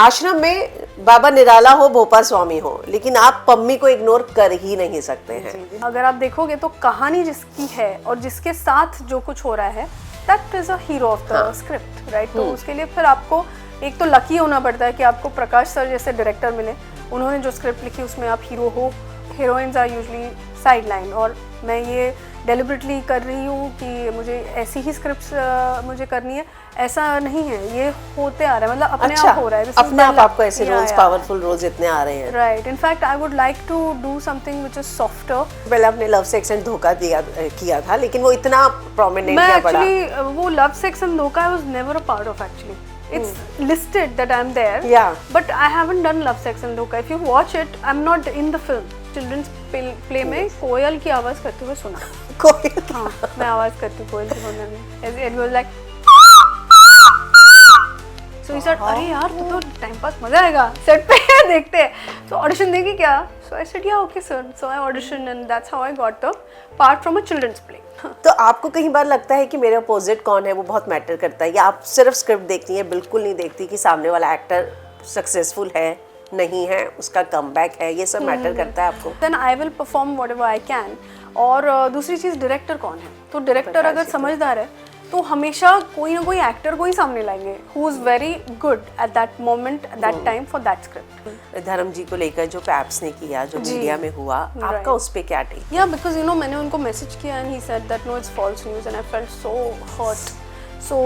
आश्रम में बाबा निराला हो, भोपा स्वामी हो, लेकिन आप पम्मी को इग्नोर कर ही नहीं सकते हैं। अगर आप देखोगे तो कहानी जिसकी है और जिसके साथ जो कुछ हो रहा है, that is a hero of the script, right. तो उसके लिए फिर आपको एक तो लकी होना पड़ता है कि आपको प्रकाश सर जैसे डायरेक्टर मिले, उन्होंने जो स्क्रिप्ट लिखी उसमें आप हीरो हो। Heroines are usually side line, और मैं ये डेलिबरेटली कर रही हूँ कि मुझे ऐसी ही स्क्रिप्ट्स मुझे करनी है, ऐसा नहीं है, ये होते आ रहा है, मतलब अपने आप हो रहा है। अपने आप आपको ऐसे रोल्स, पावरफुल रोल्स इतने आ रहे हैं, right. In fact I would like to do something which is softer. पहले आपने लव सेक्स एंड धोखा किया था, लेकिन वो इतना प्रोमिनेंट मैं क्या पड़ा? एक्चुअली वो लव सेक्स एंड धोखा I was never a part of actually. It's listed that I'm there. Yeah. But I haven't done Love, Sex and Dhokha. If you watch it, I'm not in the film. Children's play में कोयल की आवाज करते हुए सुना. कोयल? हाँ, मैं आवाज करती हूँ कोयल की होने में. It was like. So he said, अरे यार तो टाइम पास मजा आएगा सेट पे देखते हैं. तो ऑडिशन देगी क्या? So I said, yeah, okay sir. So I auditioned and that's how I got the part from a children's play. तो आपको कई बार लगता है कि मेरे अपोजिट कौन है वो बहुत मैटर करता है, या आप सिर्फ स्क्रिप्ट देखती हैं, बिल्कुल नहीं देखती कि सामने वाला एक्टर सक्सेसफुल है नहीं है, उसका कमबैक है, ये सब मैटर करता है आपको? Then I will perform whatever I can. और दूसरी चीज़ डायरेक्टर कौन है, तो डायरेक्टर अगर समझदार है तो हमेशा कोई ना कोई एक्टर को ही सामने लाएंगे who is very good at that moment, at that time for that script. धर्म जी को लेकर जो पैप्स ने किया, जो मीडिया में हुआ, आपका उस पे क्या take? Yeah, because you know मैंने उनको मैसेज किया and he said that no, it's false news and I felt so hurt. So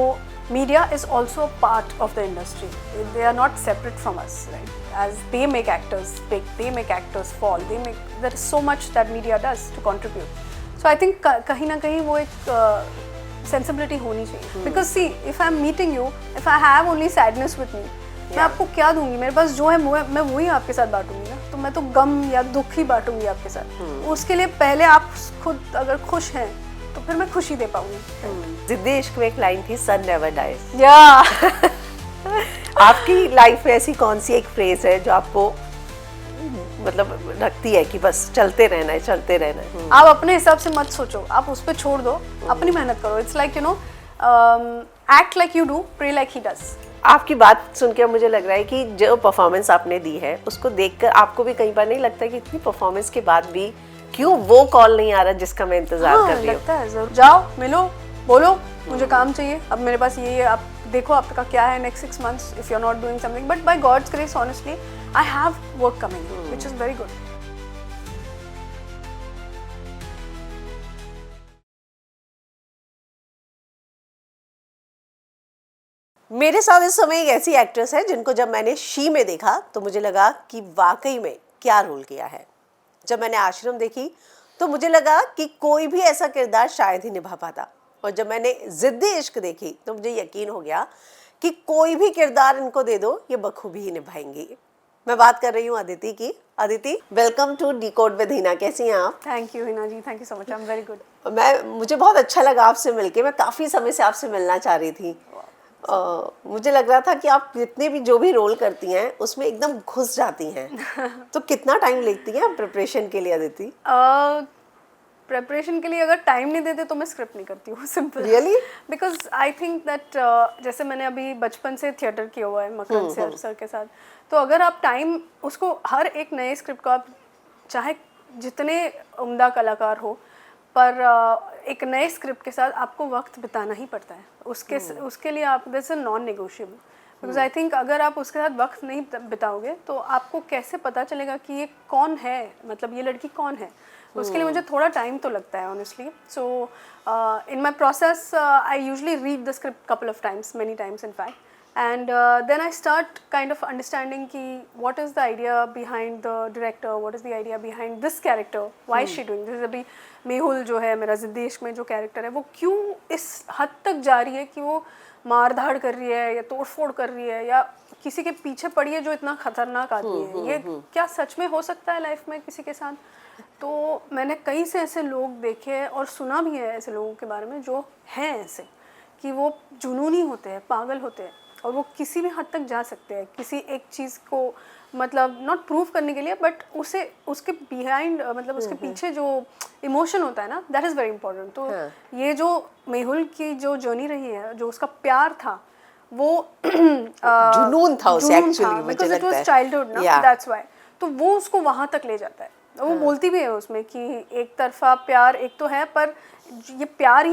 media is also a part of the industry. They are not separate from us, right? As they make actors big, they make actors fall. There is so much that media does to contribute. So I think कहीं ना कहीं वो एक sensibility होनी चाहिए. Because see if I am meeting you, if I have only sadness with me, मैं आपको क्या दूंगी? मेरे पास जो है मैं वही आपके साथ बांटूंगी ना. तो मैं तो गम या दुख ही बांटूंगी आपके साथ. उसके लिए पहले आप खुद अगर खुश हैं तो फिर मैं खुशी दे पाऊंगी. जिद्दी इश्क में एक लाइन थी, सन नेवर डाइज. या आपकी लाइफ में ऐसी कौन सी एक फ्रेज है जो आपको मतलब लगती है कि बस चलते रहना है, चलते रहना है? आप अपने हिसाब से मत सोचो, आप उस पर छोड़ दो, अपनी मेहनत करो. It's like you know, act like you do, pray like he does. आपकी बात सुनकर मुझे लग रहा है कि जो परफॉर्मेंस आपने दी है उसको देखकर आपको भी कई बार नहीं लगता कि इतनी परफॉर्मेंस के बाद भी क्यों वो कॉल नहीं आ रहा जिसका मैं इंतजार कर रही हूँ? लगता है जरूर. जाओ मिलो, बोलो मुझे काम चाहिए, अब मेरे पास ये आप देखो आपका क्या है next 6 months if you're not doing something. But by God's grace, honestly, I have work coming, which is very good. मेरे साथ इस समय एक ऐसी एक्ट्रेस है जिनको जब मैंने शी में देखा तो मुझे लगा कि वाकई में क्या रोल किया है. जब मैंने आश्रम देखी तो मुझे लगा कि कोई भी ऐसा किरदार शायद ही निभा पाता, और जब मैंने जिद्दी इश्क देखी तो मुझे यकीन हो गया कि कोई भी किरदार इनको दे दो ये बखूबी ही निभाएंगी. मैं बात कर रही हूँ अदिति की. Aditi, welcome to decode with Hina. कैसी हैं आप? Thank you Hina ji, thank you so much. I am very good. मुझे बहुत अच्छा लगा आपसे मिलके. मैं काफ़ी समय से आपसे मिलना चाह रही थी. मुझे लग रहा था कि आप जितने भी जो भी रोल करती हैं उसमें एकदम घुस जाती हैं. तो कितना टाइम लेती हैं प्रिपरेशन के लिए अदिति? प्रेपरेशन के लिए अगर टाइम नहीं देते तो मैं स्क्रिप्ट नहीं करती हूँ. Simple. Really? Because I think that जैसे मैंने अभी बचपन से थिएटर किया हुआ है मकरंद सर के साथ, तो अगर आप टाइम उसको हर एक नए स्क्रिप्ट को आप चाहे जितने उम्दा कलाकार हो, पर एक नए स्क्रिप्ट के साथ आपको वक्त बिताना ही पड़ता है. उसके लिए आप that's a non negotiable. Because I think अगर आप उसके साथ वक्त नहीं बिताओगे तो आपको कैसे पता चलेगा कि ये कौन है, मतलब ये लड़की कौन है. उसके लिए मुझे थोड़ा टाइम तो लगता है honestly. So in my process I usually read the script couple of times, many times in fact, and then I start kind of understanding ki what is the idea behind the director, what is the idea behind this character, why is she doing this. अभी मेहुल जो है मेरा जिद्दी इश्क में जो character है वो क्यों इस हद तक जा रही है कि वो मार धाड़ कर रही है या तोड़ फोड़ कर रही है या किसी के पीछे पड़ी है जो इतना खतरनाक आदमी है. ये क्या सच में हो सकता है लाइफ में किसी के साथ? तो मैंने कई से ऐसे लोग देखे और सुना भी है ऐसे लोगों के बारे में जो हैं ऐसे कि वो जुनूनी होते हैं, पागल होते हैं, और वो किसी भी हद तक जा सकते हैं किसी एक चीज़ को मतलब नॉट प्रूव करने के लिए, बट उसके बिहाइंड मतलब उसके पीछे जो इमोशन होता है ना, दैट इज़ वेरी इंपॉर्टेंट. तो ये जो मेहुल की जो जर्नी रही है, जो उसका प्यार था वो जुनून था उसे actually, मुझे बिकॉज इट लगता वाज है। चाइल्डहुड ना, Yeah. That's why. तो वो उसको वहां तक ले जाता है। वो बोलती भी है उसमें कि एक तरफा प्यार एक तो है, पर ये प्यार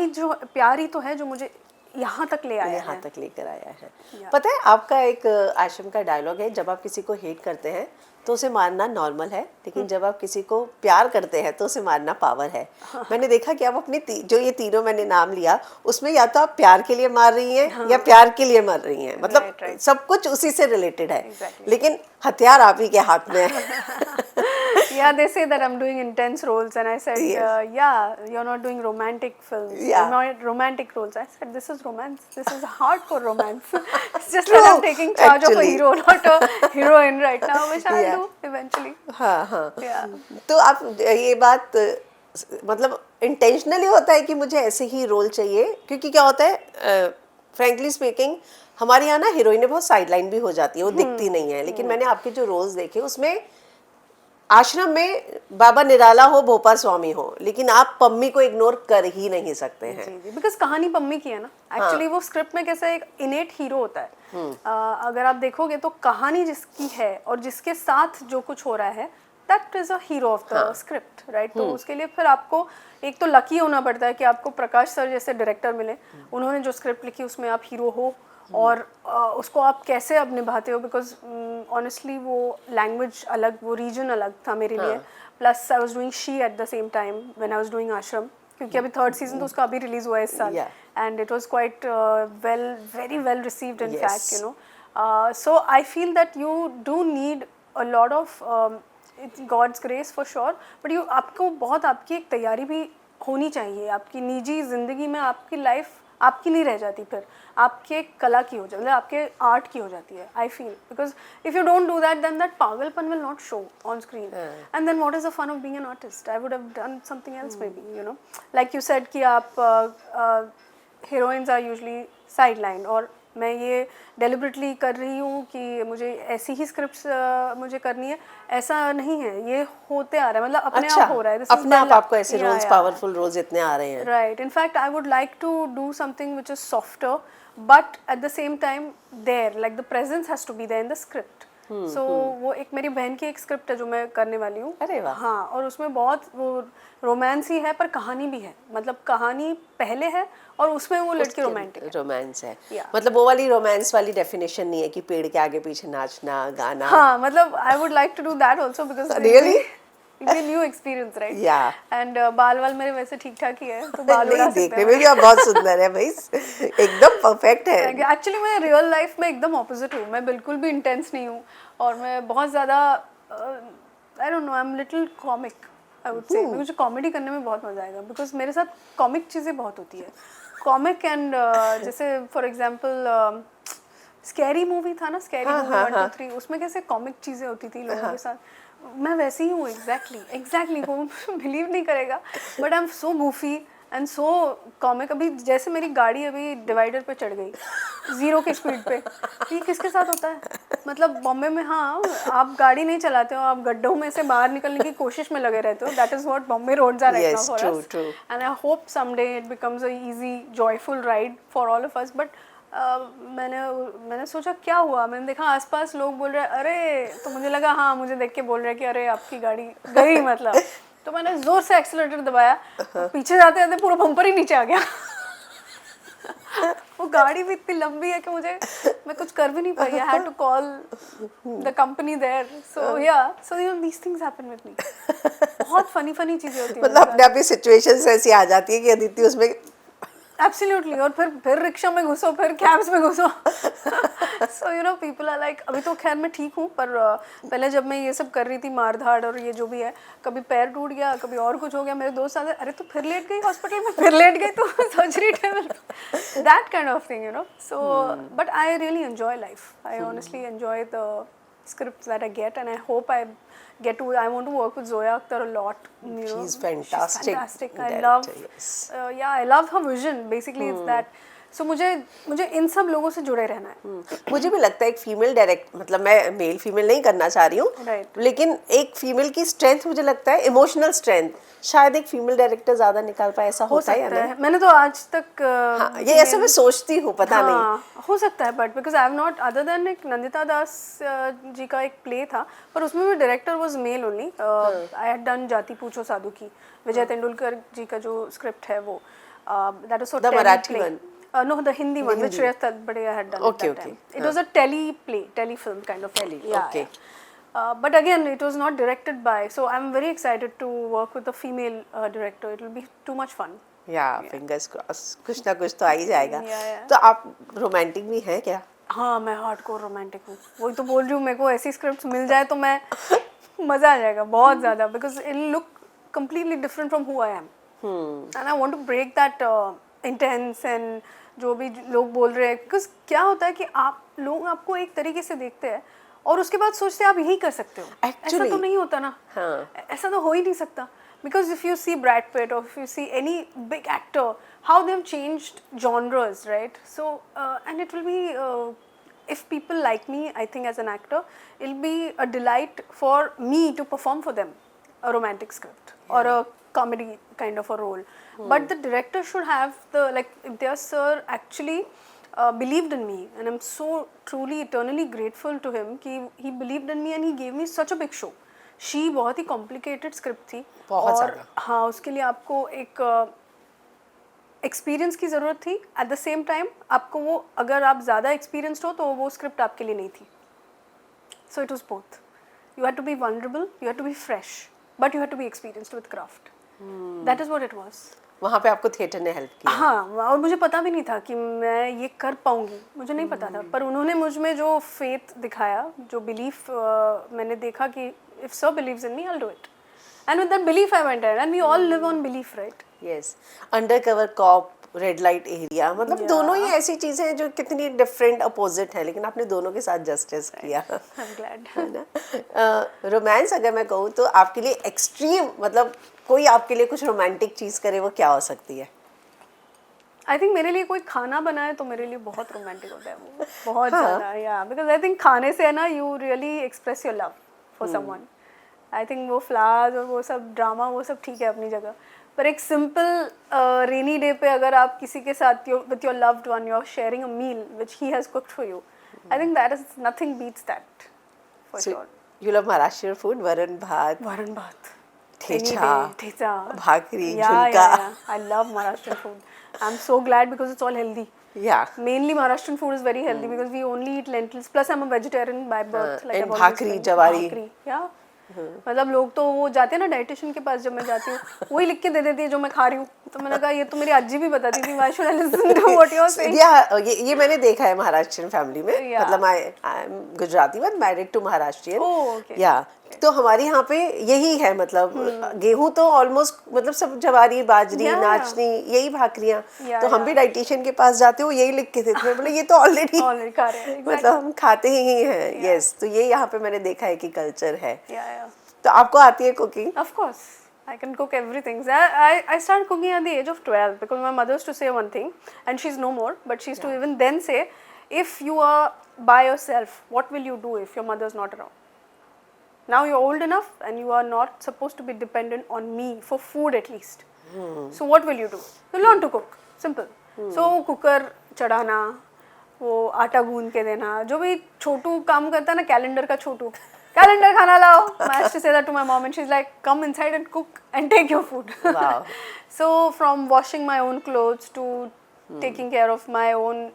ही तो है जो मुझे यहाँ तक ले आया यहाँ है। तक लेकर आया है। Yeah. पता है आपका एक आश्रम का डायलॉग है, जब आप किसी को हेट करते हैं तो उसे मारना नॉर्मल है, लेकिन जब आप किसी को प्यार करते हैं तो उसे मारना पावर है। मैंने देखा कि आप अपने जो ये तीनों मैंने नाम लिया उसमें या तो आप प्यार के लिए मार रही हैं या प्यार के लिए मर रही हैं, मतलब Right, right. सब कुछ उसी से रिलेटेड है। Exactly. लेकिन हथियार आप ही के हाथ में है। Yeah, they say that I'm doing intense roles, and I said, Yes. yeah, you're not doing romantic films, Yeah. not romantic roles. I said, this is romance. This is hardcore romance. It's just True, that I'm taking charge of a actually. hero, not a heroine right now, which I'll Yeah. do eventually. हाँ हाँ। Yeah. तो आप ये बात मतलब intentionally होता है कि मुझे ऐसे ही रोल चाहिए, क्योंकि क्या होता है फ्रैंकली स्पीकिंग हमारे यहाँ ना हीरोइनें बहुत साइडलाइन भी हो जाती है, वो दिखती नहीं है। लेकिन मैंने आपके जो रोल्स देखे उसमें आश्रम में बाबा निराला हो, भोपाल स्वामी हो, लेकिन आप पम्मी को इग्नोर कर ही नहीं सकते हैं। जी जी, बिकॉज कहानी पम्मी की है ना एक्चुअली। वो स्क्रिप्ट में कैसे एक इनेट हीरो होता है। अगर आप देखोगे तो कहानी जिसकी है और जिसके साथ जो कुछ हो रहा है, that is a hero of the script, right. तो उसके लिए फिर आपको एक तो लकी होना पड़ता है कि आपको प्रकाश सर जैसे डायरेक्टर मिले, उन्होंने जो स्क्रिप्ट लिखी उसमें आप हीरो हो, और उसको आप कैसे अब निभाते हो, बिकॉज ऑनेस्टली वो लैंग्वेज अलग, वो रीजन अलग था मेरे लिए। Plus I was doing she at the same time when I was doing आश्रम, क्योंकि अभी 3rd सीजन तो उसका अभी रिलीज हुआ है इस साल, and it was quite very well received in fact, you know. So I feel that you do need a lot of God's grace for sure, but you आपको बहुत आपकी एक तैयारी भी होनी चाहिए। आपकी निजी जिंदगी में आपकी लाइफ आपकी नहीं रह जाती, फिर आपके कला की हो जाती है, मतलब आपके आर्ट की हो जाती है, I feel. Because if you don't do that then that पागलपन will not show on screen, and then what is the fun of being an artist? I would have done something else may be, you know, like you said कि आप heroines are usually sideline, और मैं ये deliberately कर रही हूँ कि मुझे ऐसी ही स्क्रिप्ट्स मुझे करनी है, ऐसा नहीं है। ये होते आ रहा है, मतलब अपने अच्छा, आप हो रहा है। अपने आप आपको ऐसे रोल्स, पावरफुल रोल्स इतने आ रहे हैं। Right. In fact, I would like to do something which is softer, but at the same time, like the presence has to be there in the script. So वो एक मेरी बहन की एक स्क्रिप्ट है जो मैं करने वाली हूँ। अरे वाह। हाँ, और उसमें बहुत वो रोमांस ही है, पर कहानी भी है, मतलब कहानी पहले है और उसमें वो लड़की रोमांटिक है। रोमांस है, Yeah. मतलब वो वाली रोमांस वाली डेफिनेशन नहीं है कि पेड़ के आगे पीछे नाचना गाना। हाँ, मतलब I would like to do that also because Really? it'll be a new experience, right? Yeah. And बाल वाल मेरे वैसे ठीक ठाक ही है, तो बाल उड़ा नहीं, सकते देखने हैं। में भी आप बहुत सुंदर है भाई, एकदम परफेक्ट है। एक्चुअली मैं रियल लाइफ में एकदम ऑपोजिट हूँ, मैं बिल्कुल भी इंटेंस नहीं हूँ, और मैं बहुत ज़्यादा I don't know, I am little comic, I would say. मुझे कॉमेडी करने में बहुत मज़ा आएगा, बिकॉज मेरे साथ कॉमिक चीज़ें बहुत होती है। कॉमिक एंड जैसे फॉर एग्जांपल स्कैरी मूवी था ना, स्कैरी मूवी 1 2 3, उसमें कैसे कॉमिक चीज़ें होती थी लोगों के साथ, मैं वैसी ही हूँ एग्जैक्टली वो बिलीव नहीं करेगा, but I am so Goofy and so comic. अभी जैसे मेरी गाड़ी अभी डिवाइडर पे चढ़ गई 0 की स्पीड पे, ये किसके साथ होता है? मतलब बॉम्बे में, हाँ, आप गाड़ी नहीं चलाते हो, आप गड्ढों में से बाहर निकलने की कोशिश में लगे रहते हो। That is what Bombay roads are right now for us, and I hope someday it becomes a easy joyful ride for all of us. But मैंने सोचा क्या हुआ, मैंने देखा आसपास लोग बोल रहे अरे, तो मुझे लगा हाँ, मुझे देख के बोल रहे कि अरे आपकी गाड़ी गई, मतलब। तो मैंने जोर से एक्सीलरेटर दबाया, पीछे जाते जाते पूरा बम्पर ही नीचे आ गया। वो गाड़ी भी इतनी लंबी है कि मैं कुछ कर भी नहीं पाई। I had to call the company there, so so you know these things happen with me. बहुत फनी चीजें होती हैं, मतलब अपने आप ही सिचुएशंस ऐसी आ जाती है कि अदिति उसमें एब्सोल्युटली। और फिर रिक्शा में घुसो, फिर कैब्स में घुसो। So you know people are like, अभी तो खैर मैं ठीक हूँ, पर पहले जब मैं ये सब कर रही थी, मार धाड़ और ये जो भी है, कभी पैर टूट गया, कभी और कुछ हो गया, मेरे दोस्त आते, अरे तो फिर लेट गई हॉस्पिटल में, फिर लेट गई तो surgery table, that kind of thing, you know. So but I really enjoy life, I honestly enjoy the scripts that I get, and I hope I want to work with Zoya Akhtar a lot, you know. She's fantastic I director, love yes. I love her vision. Basically it's that सो मुझे इन सब लोगों से जुड़े रहना है। मुझे भी लगता है एक फीमेल डायरेक्ट, मतलब मैं मेल फीमेल नहीं करना चाह रही हूँ, Right. लेकिन एक फीमेल की स्ट्रेंथ मुझे लगता है, इमोशनल स्ट्रेंथ शायद एक फीमेल डायरेक्टर ज्यादा निकाल पाए, ऐसा हो होता है या सकता नहीं? है, मैंने तो आज तक हाँ, ये ऐसा मैं सोचती हूँ, पता नहीं। हाँ, हो सकता है, but because I have not, other than एक नंदिता दास जी का एक प्ले था, पर उसमें भी director was male only. I had done जाति पूछो साधु की, विजय तेंदुलकर जी का जो स्क्रिप्ट है वो, that was The Marathi one. No, the Hindi one, which Shreyas Talbade had done Okay, at that okay. time. It was a telefilm kind of. Yeah, okay. yeah. But again, it was not directed by. So I'm very excited to work with a female director. It will be too much fun. या fingers cross, कुछ ना कुछ तो आ ही जाएगा। Yeah. तो आप romantic भी हैं क्या? हाँ, मैं हार्डकोर रोमांटिक हूँ, वही तो बोल रही हूँ, मेरे को ऐसी स्क्रिप्ट्स मिल जाए तो मैं मज़ा आ जाएगा बहुत ज़्यादा, because it look completely different from who I am, and I want to break that intense and जो भी लोग बोल रहे हैं, बिकॉज क्या होता है कि आप लोग आपको एक तरीके से देखते हैं और उसके बाद सोचते हैं आप यही कर सकते हो। ऐसा तो नहीं होता ना। हाँ. ऐसा तो हो ही नहीं सकता, because if you see Brad Pitt or if you see any big actor, how they've changed genres, right? So and it will be if people like me, I think as an actor, it'll be a delight for me to perform for them a romantic script or a comedy kind of a role. But the director should have the, like, Imtiaz sir actually believed in me, and I'm so truly eternally grateful to him कि he believed in me and he gave me such a big show. She बहुत ही complicated script थी, बहुत और ज़्यादा। हाँ, उसके लिए आपको एक एक्सपीरियंस की ज़रूरत थी। एट द सेम टाइम आपको वो, अगर आप ज़्यादा एक्सपीरियंस्ड हो तो वो स्क्रिप्ट आपके लिए नहीं थी। So it was both, you had to be vulnerable, you had to be fresh, but you had to be experienced with craft. That is what it was. वहाँ पे आपको थिएटर ने हेल्प किया? हाँ, और मुझे पता भी नहीं था कि मैं ये कर पाऊँगी, मुझे नहीं पता था, पर उन्होंने मुझ में जो फेथ दिखाया, जो बिलीफ मैंने देखा कि if sir believes in me, I'll do it. And with that belief, I went ahead. And we all live on belief, right? Yes. Undercover cop, red light area, मतलब दोनों ही ऐसी चीजें हैं जो कितनी डिफरेंट अपोजिट है, लेकिन आपने दोनों के साथ जस्टिस किया। I'm glad. है ना? रोमांस अगर मैं कहूँ तो आपके लिए एक्सट्रीम, मतलब कोई आपके लिए कुछ रोमांटिक चीज करे, वो क्या हो सकती है? I think मेरे लिए कोई खाना बनाए तो मेरे लिए बहुत रोमांटिक होता है वो, बहुत ज़्यादा, या बिकॉज आई थिंक खाने से है ना, you really express your love for someone. I think वो फ्लावर्स और वो सब ड्रामा, वो सब ठीक है अपनी जगह, पर एक सिंपल रेनी डे पे अगर आप किसी के साथ with your loved one, you are sharing a meal which he has cooked for you, I think that is nothing beats that for sure. You love Maharashtrian food, varan bhat, thecha, bhakri, zunka. I love Maharashtrian food. I'm so glad because it's all healthy. Yeah. Mainly Maharashtrian food is very healthy because we only eat lentils. Plus I'm a vegetarian by birth. Like and I've always bhakri, been. जवारी। भाकरी, yeah. मतलब लोग तो वो जाते हैं ना dietitian के पास, जब मैं जाती हूँ वही लिख के दे देती है जो मैं खा रही हूँ, तो मैंने कहा ये तो मेरी अज्जी भी बताती थी, why should I listen to what you're saying? ये मैंने देखा है महाराष्ट्रियन फैमिली में। Yeah. मतलब I am Gujarati but married to Maharashtrian. Oh, okay. या तो हमारे यहाँ पे यही है, मतलब गेहूं तो ऑलमोस्ट, मतलब सब जवारी, बाजरी, Yeah. नाचनी, यही भाकरियाँ। Yeah, तो हम भी डाइटिशियन के पास जाते हो, यही लिख के देते हैं, बोले ये तो ऑलरेडी Already खा रहे हैं, मतलब हम खाते ही हैं। यस, तो ये यहाँ पे मैंने देखा है कि कल्चर है। Yeah. तो आपको आती है cooking? Of course, I can cook everything. I started cooking at the age of 12 because my mother used to say one thing, and she's no more, but she used to even then say, if you are by yourself, what will you do if your mother's not around? Now you're old enough and you are not supposed to be dependent on me for food at least. So what will you do? You learn to cook. Simple. So cooker चढ़ाना, वो आटा गूंद के देना, जो भी छोटू काम करता है ना, कैलेंडर का छोटू, कैलेंडर खाना लाओ. I used to say that to my mom and she's like, come inside and cook and take your food. Wow. So from washing my own clothes to taking care of my own,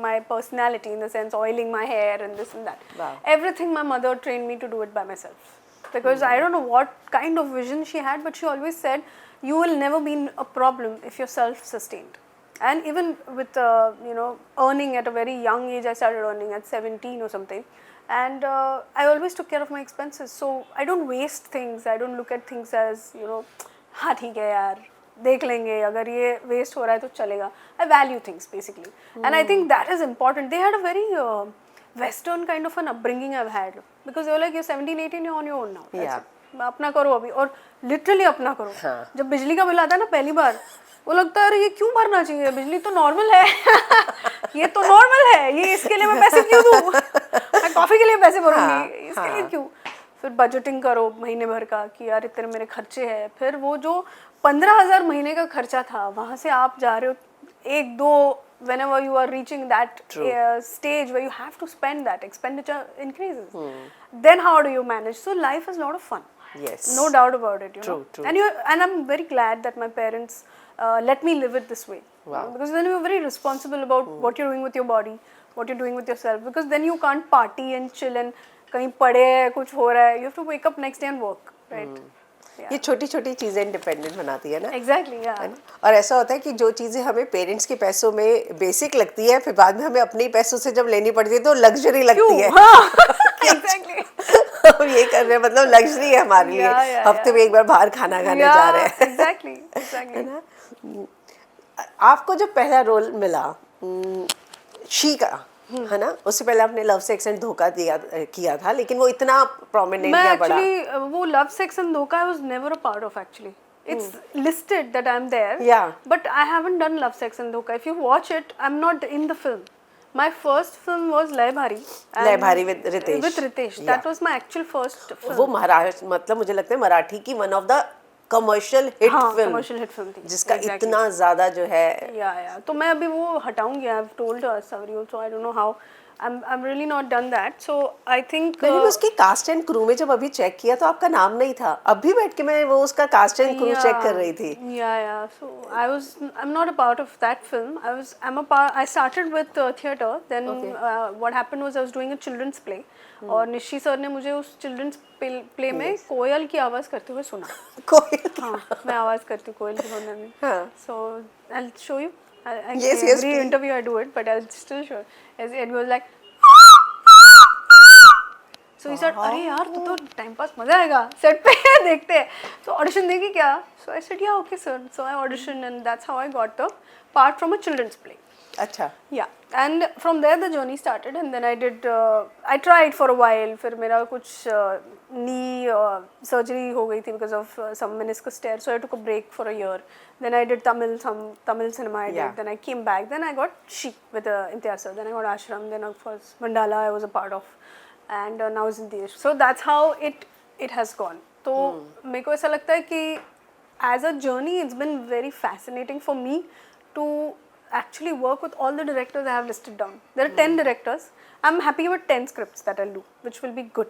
my personality, in the sense oiling my hair and this and that. Wow. Everything my mother trained me to do it by myself. Because I don't know what kind of vision she had, but she always said, you will never be a problem if you're self-sustained. And even with, earning at a very young age, I started earning at 17 or something. And I always took care of my expenses. So I don't waste things. I don't look at things as, हाँ ठीक है यार, देख लेंगे, अगर ये waste हो रहा है तो चलेगा. I value things basically. And I think that is important. They had a very Western kind of an upbringing I've had. Because they were like, you're 17, 18, you're on your own now. Yeah. अपना करो अभी, और literally अपना करो. जब बिजली का bill आता है ना पहली बार, वो लगता है अरे ये क्यों भरना चाहिए, बिजली तो नॉर्मल है ये तो नॉर्मल है, ये इसके लिए मैं पैसे क्यों दूँ मैं कॉफ़ी के लिए पैसे भरूंगी, इसके लिए क्यों। फिर बजटिंग करो महीने भर का कि यार इतने मेरे खर्चे हैं, फिर वो जो 15,000 महीने का खर्चा था वहाँ से आप जा रहे हो 1-2, whenever you are reaching that stage where you have to spend, that expenditure increases. Then how do you manage? So life is a lot of fun. Yes. No doubt about it, you know. True. And I'm very glad that my parents let me live it this way. Wow. Because then you're very responsible about what you're doing with your body, what you're doing with yourself. Because then you can't party and chill and कहीं पड़े है कुछ हो रहा है, you have to wake up next day and work, right? ये छोटी छोटी चीजें इंडिपेंडेंट बनाती है ना। Exactly, yeah. है ना? और ऐसा होता है कि जो चीजें हमें पेरेंट्स के पैसों में बेसिक लगती है, फिर बाद में हमें अपने ही पैसों से जब लेनी पड़ती है तो लग्जरी लगती है। हाँ, exactly. हम ये कर रहे हैं, मतलब लग्जरी है हमारे लिए, हफ्ते में एक बार बाहर खाना खाने जा रहे हैं। Exactly. है ना? आपको जब पहला रोल मिला शी का, है ना, उससे पहले आपने लव सेक्स एंड धोखा किया था, लेकिन वो इतना प्रोमिनेंट मैं या बड़ा। एक्चुअली वो लव सेक्स एंड धोखा I was never a part of actually. It's listed that I'm there. Yeah. But I haven't done Love, Sex and Dhokha. If you watch it, I'm not in the film. My first film was Lay Bhari. लय भारी with Ritesh. With Ritesh. Yeah. That was my actual first film. वो महाराष्ट्र, मतलब मुझे लगता है मराठी की one of the commercial hit हाँ, film, commercial hit film थी. जिसका Exactly. इतना ज्यादा जो है। Yeah. तो मैं अभी वो हटाऊंगी. I've told Savri also. I don't know how. I'm really not done that. So I think. मैंने भी उसकी कास्ट एंड क्रू में जब अभी चेक किया तो आपका नाम नहीं था। अभी बैठ के मैं वो उसका कास्ट एंड क्रू चेक कर रही थी। Yeah. So I'm not a part of that film. I started with theatre. Then what happened was I was doing a children's play. और निशी सर ने मुझे उस चिल्ड्रंस प्ले में कोयल की आवाज़ करते हुए सुना। कोयल? हाँ, मैं आवाज़ करती हूँ कोयल की सुनने में। हाँ। So I'll show you. Yes, Every please. interview I do it, but I'll still show. It was like. So he said, अरे यार तू तो टाइम पास मजा आएगा सेट पे देखते हैं, तो ऑडिशन देगी क्या? So I said yeah, okay sir. So I auditioned and that's how I got the part from a children's play. अच्छा। Yeah, and from there the journey started and then I tried for a while. फिर मेरा कुछ knee surgery हो गई थी because of some meniscus tear, so I took a break for a year. Then I did some Tamil cinema I did. Yeah. Then I came back. Then I got She with Imtiaz sir. Then I got Ashram. Then of course Mandala I was a part of, and now Zindesh. So that's how it has gone. तो मेरे को ऐसा लगता है कि as a journey it's been very fascinating for me to actually work with all the directors I have listed down. There are 10 directors. I'm happy with 10 scripts that I'll do, which will be good.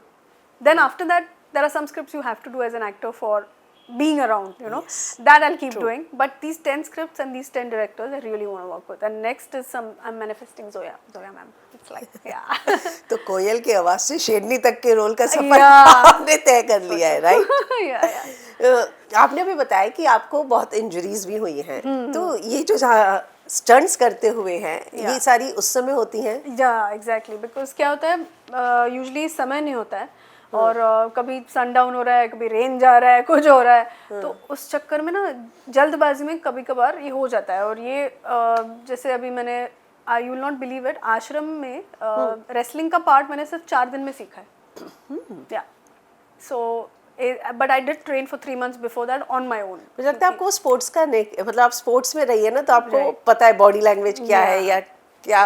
Then after that, there are some scripts you have to do as an actor for being around, you know. Yes. That I'll keep doing. But these 10 scripts and these 10 directors, I really want to work with. And next is I'm manifesting Zoya ma'am. It's like, yeah. तो कोयल की आवाज से शेरनी तक के role का सफर Yeah. आपने तय कर लिया है, राइट? yeah. आपने भी बताया कि आपको बहुत इंजरीज भी हुई हैं, तो ये जो स्टंट्स करते हुए हैं, ये सारी उस समय होती हैं? Yeah, exactly. Because क्या होता है, usually समय नहीं होता है और कभी सनडाउन हो रहा है, कभी रेन जा रहा है, कुछ हो रहा है, तो उस चक्कर में ना जल्दबाजी में कभी कभार ये हो जाता है। और ये जैसे अभी मैंने you will not believe it, आश्रम में रेसलिंग का पार्ट मैंने सिर्फ 4 दिन में सीखा है। या so but I did train for 3 months before that on my own. मुझे लगता है आपको स्पोर्ट्स का मतलब आप स्पोर्ट्स में रही है ना, तो आपको पता है बॉडी लैंग्वेज क्या है या क्या।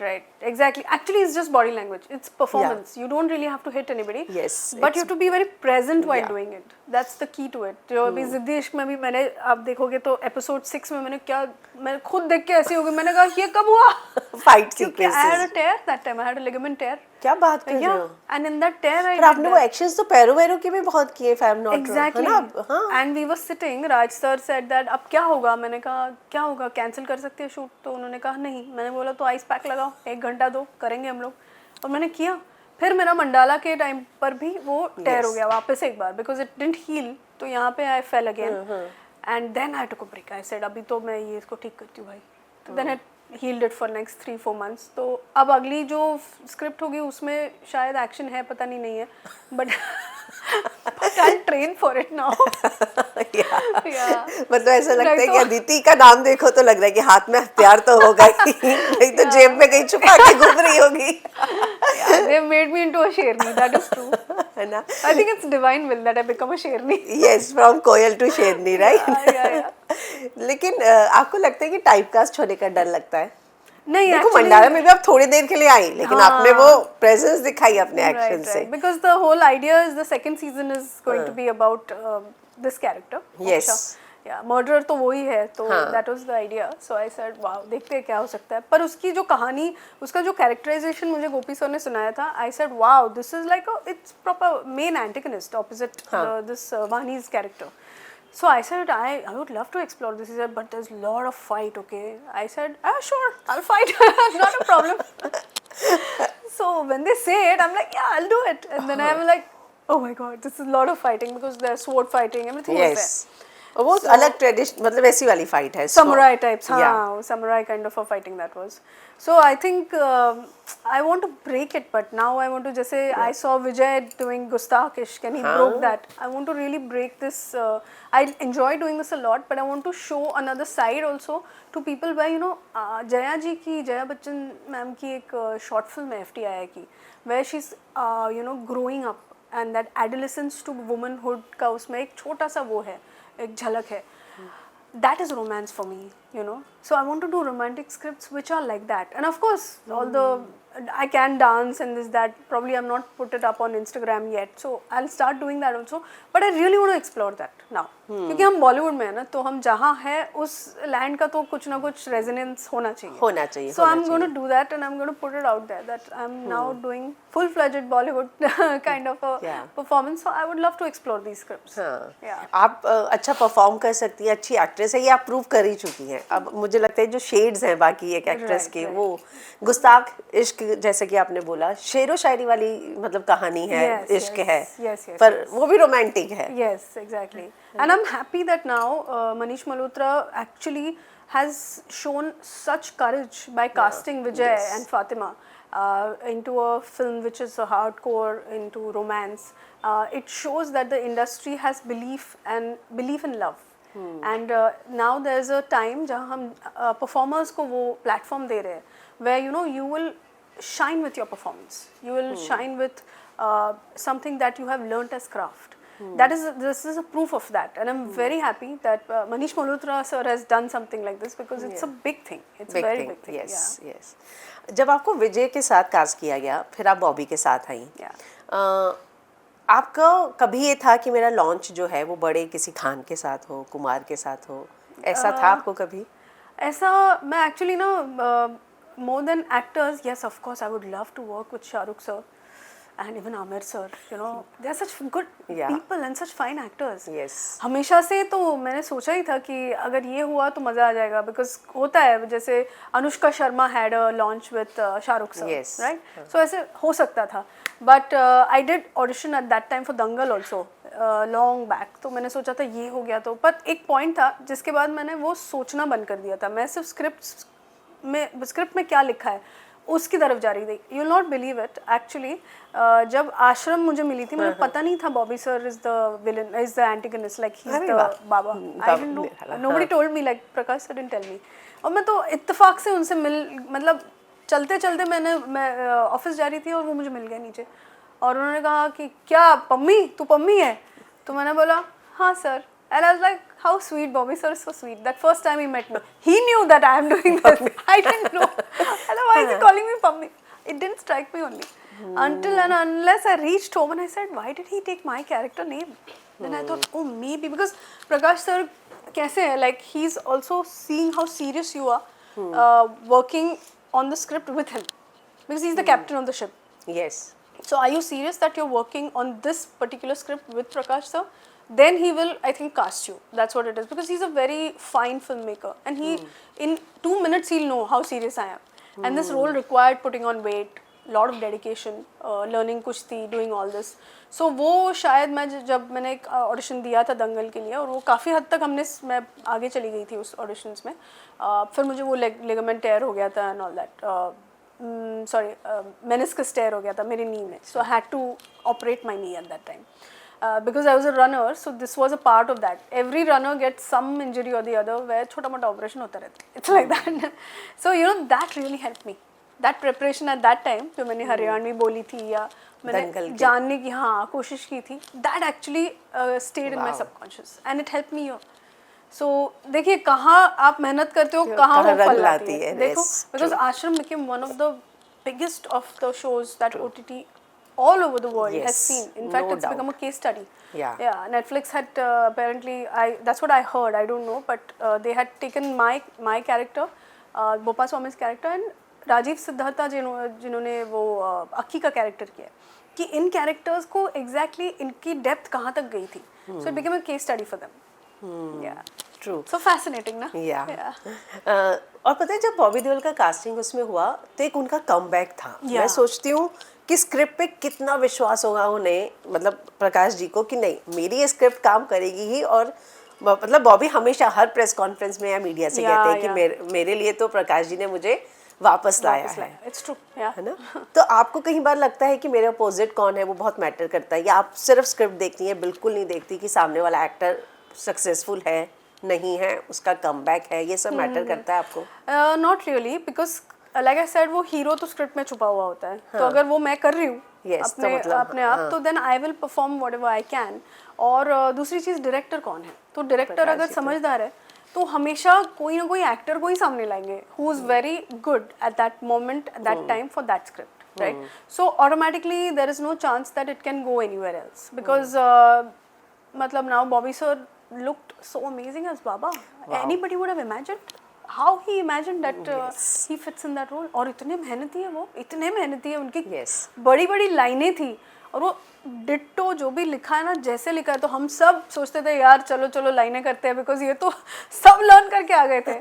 Right. Exactly. Actually, it's just body language. It's performance. You don't really have to hit anybody. Yes, But you have to be very present while doing it. That's the key to it. जो अभी जिद्दी इश्क में भी मैंने, आप देखोगे तो एपिसोड 6 में मैं खुद देख के ऐसी हो गई, मैंने कहा ये कब हुआ? फाइट क्योंकि I had a tear that time. I had a ligament tear. क्या बात कर रहे हो? And in that tear I पर आपने वो एक्शंस तो पैरों के भी बहुत किए, if I'm not wrong, Exactly. है ना? हाँ। And we were sitting. Raj sir said that अब क्या होगा? मैंने कहा क्या होगा? कैंसिल कर सकते हैं शूट? तो उन्होंने कहा नहीं। मैंने बोला तो आइस पैक लगाओ, 1 घंटा दो, करेंगे हम लोग। और मैंने किया। फिर मेरा मंडाला के टाइम पर भी वो टेयर हो गया वापस एक बार, बिकॉज इट डिडंट हील। तो यहाँ पे I fell again and then I took a break. I said अभी तो मैं ये इसको ठीक करती हूँ भाई। तो then it healed it for next 3-4 months। तो अब अगली जो स्क्रिप्ट होगी उसमें शायद एक्शन है, पता नहीं है, but I train for it now. मतलब ऐसा लगता है कि अदिति का नाम देखो तो लग रहा है कि हाथ में हथियार तो होगा ही, नहीं तो जेब में कहीं छुपा के घूम रही होगी। Yeah, they made me into a sherni. That is true. है ना? I think it's divine will that I become a sherni. Yes, from coil to शेरनी, right? Yeah. लेकिन आपको लगता है कि टाइपकास्ट होने का डर लगता है? नहीं, देखो actually, मंडारा में भी आप थोड़ी देर के लिए आई, लेकिन हाँ. आपने वो प्रेजेंस दिखाई अपने एक्शन से. Because the whole idea is the second season is going to be about this character. Yes. Moksha. Yeah, murderer तो वही है, तो हाँ. that was the idea. So I said, wow, देखते हैं क्या हो सकता है. पर उसकी जो कहानी, उसका जो characterization मुझे गोपी सर ने सुनाया था, I said, wow, this is like it's proper main antagonist opposite this Vani's character. So I said, I would love to explore this. He said, but there's a lot of fight, okay? I said, sure, I'll fight. Not a problem. So when they say it, I'm like, yeah, I'll do it. And then I'm like, oh my god, this is a lot of fighting because there's sword fighting, everything was there. Yes. और वो अलग tradition, मतलब ऐसी वाली fight है. Samurai types, Yeah. हाँ, samurai kind of a fighting that was. So I think I want to break it, but now I want to just say I saw Vijay doing Gustakish, and he broke that. I want to really break this. I enjoy doing this a lot, but I want to show another side also to people where Jaya ji की, Jaya Bachchan ma'am की एक short film है FTI की, where she's growing up and that adolescence to womanhood का उसमें एक छोटा सा वो है, एक झलक है. That is romance for me, So I want to do romantic scripts which are like that. And of course, all the I can dance and this that. Probably I'm not put it up on Instagram yet, so I'll start doing that also. But I really want to explore that now. क्योंकि हम बॉलीवुड में है ना, तो हम जहाँ है उस लैंड का तो कुछ ना कुछ रेजोनेंस होना चाहिए. So I'm going to do that and I'm going to put it out there that I'm now doing full-fledged Bollywood kind of a performance. So I would love to explore these scripts. Yeah. आप अच्छा perform कर सकती हैं, अच्छी actress है, ये आप prove कर ही चुकी हैं. अब मुझे लगता है जो शेड्स हैं बाकी एक एक्ट्रेस के, वो गुस्ताख इश्क जैसे कि आपने बोला, शेरो शायरी वाली मतलब कहानी है, इश्क है, पर वो भी रोमांटिक है. Yes, exactly. And I'm happy that now Manish Malhotra actually has shown such courage by casting Vijay and Fatima into a film which is a hardcore into romance. It shows that the industry has belief in love. And now there's a time जहाँ हम performers को वो platform दे रहे हैं, where you will shine with your performance. You will shine with something that you have learnt as craft. This is a proof of that, and I'm very happy that Manish Malhotra sir has done something like this because it's a big thing. It's a very big thing. Yes. जब आपको विजय के साथ cast किया गया, फिर आप बॉबी के साथ आई. आपका कभी ये था कि मेरा लॉन्च जो है वो बड़े किसी खान के साथ हो, कुमार के साथ हो, ऐसा था आपको कभी? ऐसा मैं actually more than actors, yes, of course, I would love to work with Shahrukh sir and even Amir sir. They are such good people and such fine actors. Yes. हमेशा से तो मैंने सोचा ही था कि अगर ये हुआ तो मज़ा आ जाएगा, because होता है जैसे Anushka Sharma had a launch with Shahrukh sir, right? So ऐसे हो सकता था. But I did audition at that time for Dangal also, long back. तो मैंने सोचा था ये हो गया तो, पर एक point था जिसके बाद मैंने वो सोचना बंद कर दिया था. मैं सिर्फ स्क्रिप्ट में क्या लिखा है उसकी तरफ जा रही थी. You will not believe it, actually जब आश्रम मुझे मिली थी, मुझे पता नहीं था Bobby sir is the villain, is the antagonist, like he is the baba. I didn't know, nobody told me, like Prakash sir didn't tell me. और मैं तो इत्तेफाक से उनसे मतलब चलते चलते मैं ऑफिस जा रही थी और वो मुझे मिल गए नीचे, और उन्होंने कहा कि क्या पम्मी, तू पम्मी है? तो मैंने बोला हाँ sir. And I was like, how sweet, Bobby sir is so sweet. That first time he met me, he knew that I am doing this. I didn't know. I thought, why is he calling me Pummy? It didn't strike me only. Until and unless I reached home and I said, why did he take my character name? Then I thought, oh, maybe because Prakash sir, kaise hai? Like, he's also seeing how serious you are working on the script with him. Because he's the captain of the ship. Yes. So are you serious that you're working on this particular script with Prakash sir? Then he will, I think, cast you. That's what it is. Because he's a very fine filmmaker. And he, in 2 minutes, he'll know how serious I am. And this role required putting on weight, lot of dedication, learning kushti, doing all this. So वो शायद मैं जब मैंने एक audition दिया था दंगल के लिए, और वो काफ़ी हद तक मैं आगे चली गई थी उस ऑडिशंस में. फिर मुझे वो लिगामेंट टेयर हो गया था and all that. Sorry, meniscus tear हो गया था मेरी नी में. So I had to operate my knee at that time. Because I was a runner, so this was a part of that. Every runner gets some injury or the other where छोटा मोटा operation होता रहता है. It's like that. So that really helped me. That preparation eight that time जो मैंने हरियाणवी बोली थी या दंगल मैंने की। जानने की हाँ कोशिश की थी, that actually stayed in my Wow. Subconscious and it help me. So देखिए कहाँ आप मेहनत करते हो, कहाँ कहाँ वो रंग फल लाती लाती है। है, देखो yes, बिकॉज true. आश्रम became one of the biggest of the shows that OTT all over the world has Yes, seen. In fact, no it's become a doubt. case study. Yeah. Yeah, Netflix had apparently, that's what I heard. I don't know, but they had taken my character, Bopa Swami's character, and Rajeev Siddhartha जिन्होंने वो अक्की का character किया है, कि इन characters को exactly इनकी depth कहाँ तक गई थी. So it became a case study for them. Yeah true. So fascinating ना. Yeah Yeah. और पता है जब बॉबी देओल का कास्टिंग उसमें हुआ तो एक उनका कमबैक था. मैं Yeah. सोचती हूँ कि स्क्रिप्ट पे कितना विश्वास होगा उन्हें, मतलब प्रकाश जी को, कि नहीं मेरी ये स्क्रिप्ट काम करेगी ही. और मतलब बॉबी हमेशा हर प्रेस कॉन्फ्रेंस में या मीडिया से Yeah, कहते हैं कि yeah. मेरे लिए तो प्रकाश जी ने मुझे वापस लाया है. It's true. Yeah. है ना. तो आपको कई बार लगता है कि मेरे अपोजिट कौन है वो बहुत मैटर करता है, या आप सिर्फ स्क्रिप्ट देखती हैं, बिल्कुल नहीं देखती कि सामने वाला एक्टर सक्सेसफुल है नहीं है, उसका कमबैक है, ये सब मैटर करता है आपको? Not really, because like I said वो हीरो तो स्क्रिप्ट में छुपा हुआ होता है. तो अगर वो मैं कर रही हूँ Yes, तो अपने मतलब, अपने आप, तो then I will perform whatever I can. और दूसरी चीज़ डायरेक्टर कौन है, तो डायरेक्टर प्रकाश अगर जी तो- समझदार है तो हमेशा कोई ना कोई एक्टर को ही सामने लाएंगे who is very good at that moment at that time for that script, right. So automatically there is no chance that it can go anywhere else, because मतलब now Bobby sir looked so amazing as Baba. Wow. Anybody would have imagined how he imagined that Yes. he fits in that role. और इतने मेहनती है वो, इतने मेहनती है, उनकी Yes. बड़ी बड़ी लाइनें थी और वो डिट्टो जो भी लिखा है ना जैसे लिखा है, तो हम सब सोचते थे यार चलो चलो लाइनें करते हैं, बिकॉज ये तो सब लर्न करके आ गए थे,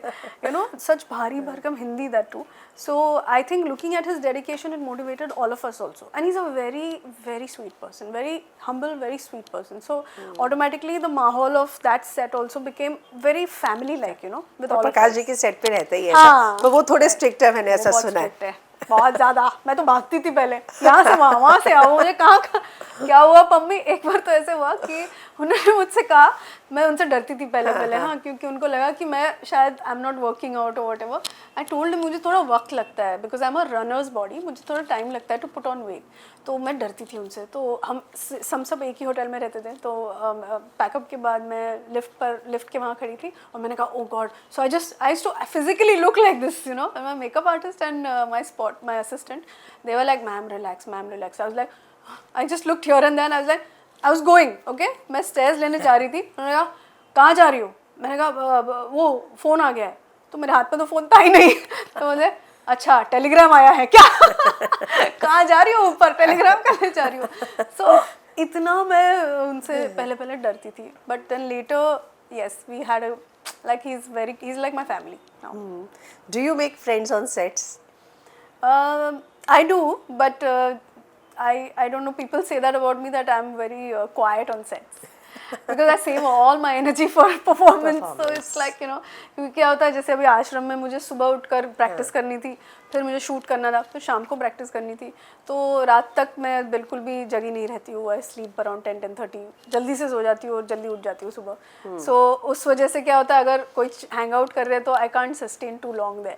यू नो. सच भारी भरकम Hindi that too. So I think looking at his dedication, it motivated all of us also. And he's a very, very sweet person, very humble, very sweet person. So automatically the mahal of that set also became very family-like, you know, with all of Prakash us. जी के set पे रहते ही है हाँ. ऐसा. वो थोड़े strict है, मैंने वो ऐसा बहुत सुना है. strict है, बहुत ज़्यादा. मैं तो भागती थी पहले, यहाँ से वहाँ से आओ, मुझे कहाँ क्या हुआ मम्मी. एक बार तो ऐसे हुआ कि उन्होंने मुझसे कहा, मैं उनसे डरती थी पहले हाँ, क्योंकि उनको लगा कि मैं शायद I am not working out और वट एवर. आई टोल्ड मुझे थोड़ा वक्त लगता है, because I am a runners body, मुझे थोड़ा टाइम लगता है टू पुट ऑन वेट. तो मैं डरती थी उनसे. तो हम सब एक ही होटल में रहते थे. तो पैकअप के बाद मैं लिफ्ट के वहाँ खड़ी थी और मैंने कहा oh god. So I used to physically look like this, you know. My makeup artist and my assistant, they were like ma'am relax. I was like, I just looked here and then I was like, I was going, okay. मैं stairs लेने जा रही थी. उन्होंने कहा कहाँ जा रही हो. मैंने कहा वो फ़ोन आ गया है. तो मेरे हाथ में तो फ़ोन था ही नहीं. तो मुझे अच्छा टेलीग्राम आया है क्या. कहाँ जा रही हो, ऊपर टेलीग्राम करने जा रही हो. सो इतना मैं उनसे पहले डरती थी. But then later yes we had a like he's like my family now. Do you make friends on sets? I do, but I don't know. People say that about me, that I'm very quiet on sets because I save all my energy for performance. So it's like, you know, क्योंकि क्या होता है, जैसे अभी आश्रम में मुझे सुबह उठकर प्रैक्टिस करनी थी, फिर मुझे शूट करना था, फिर शाम को प्रैक्टिस करनी थी. तो रात तक मैं बिल्कुल भी जगी नहीं रहती हूँ. I sleep around 10-10:30. जल्दी से सो जाती हूँ और जल्दी उठ जाती हूँ सुबह. सो उस वजह से क्या होता है, अगर कोई हैंग आउट कर रहे हैं तो I can't sustain too long there.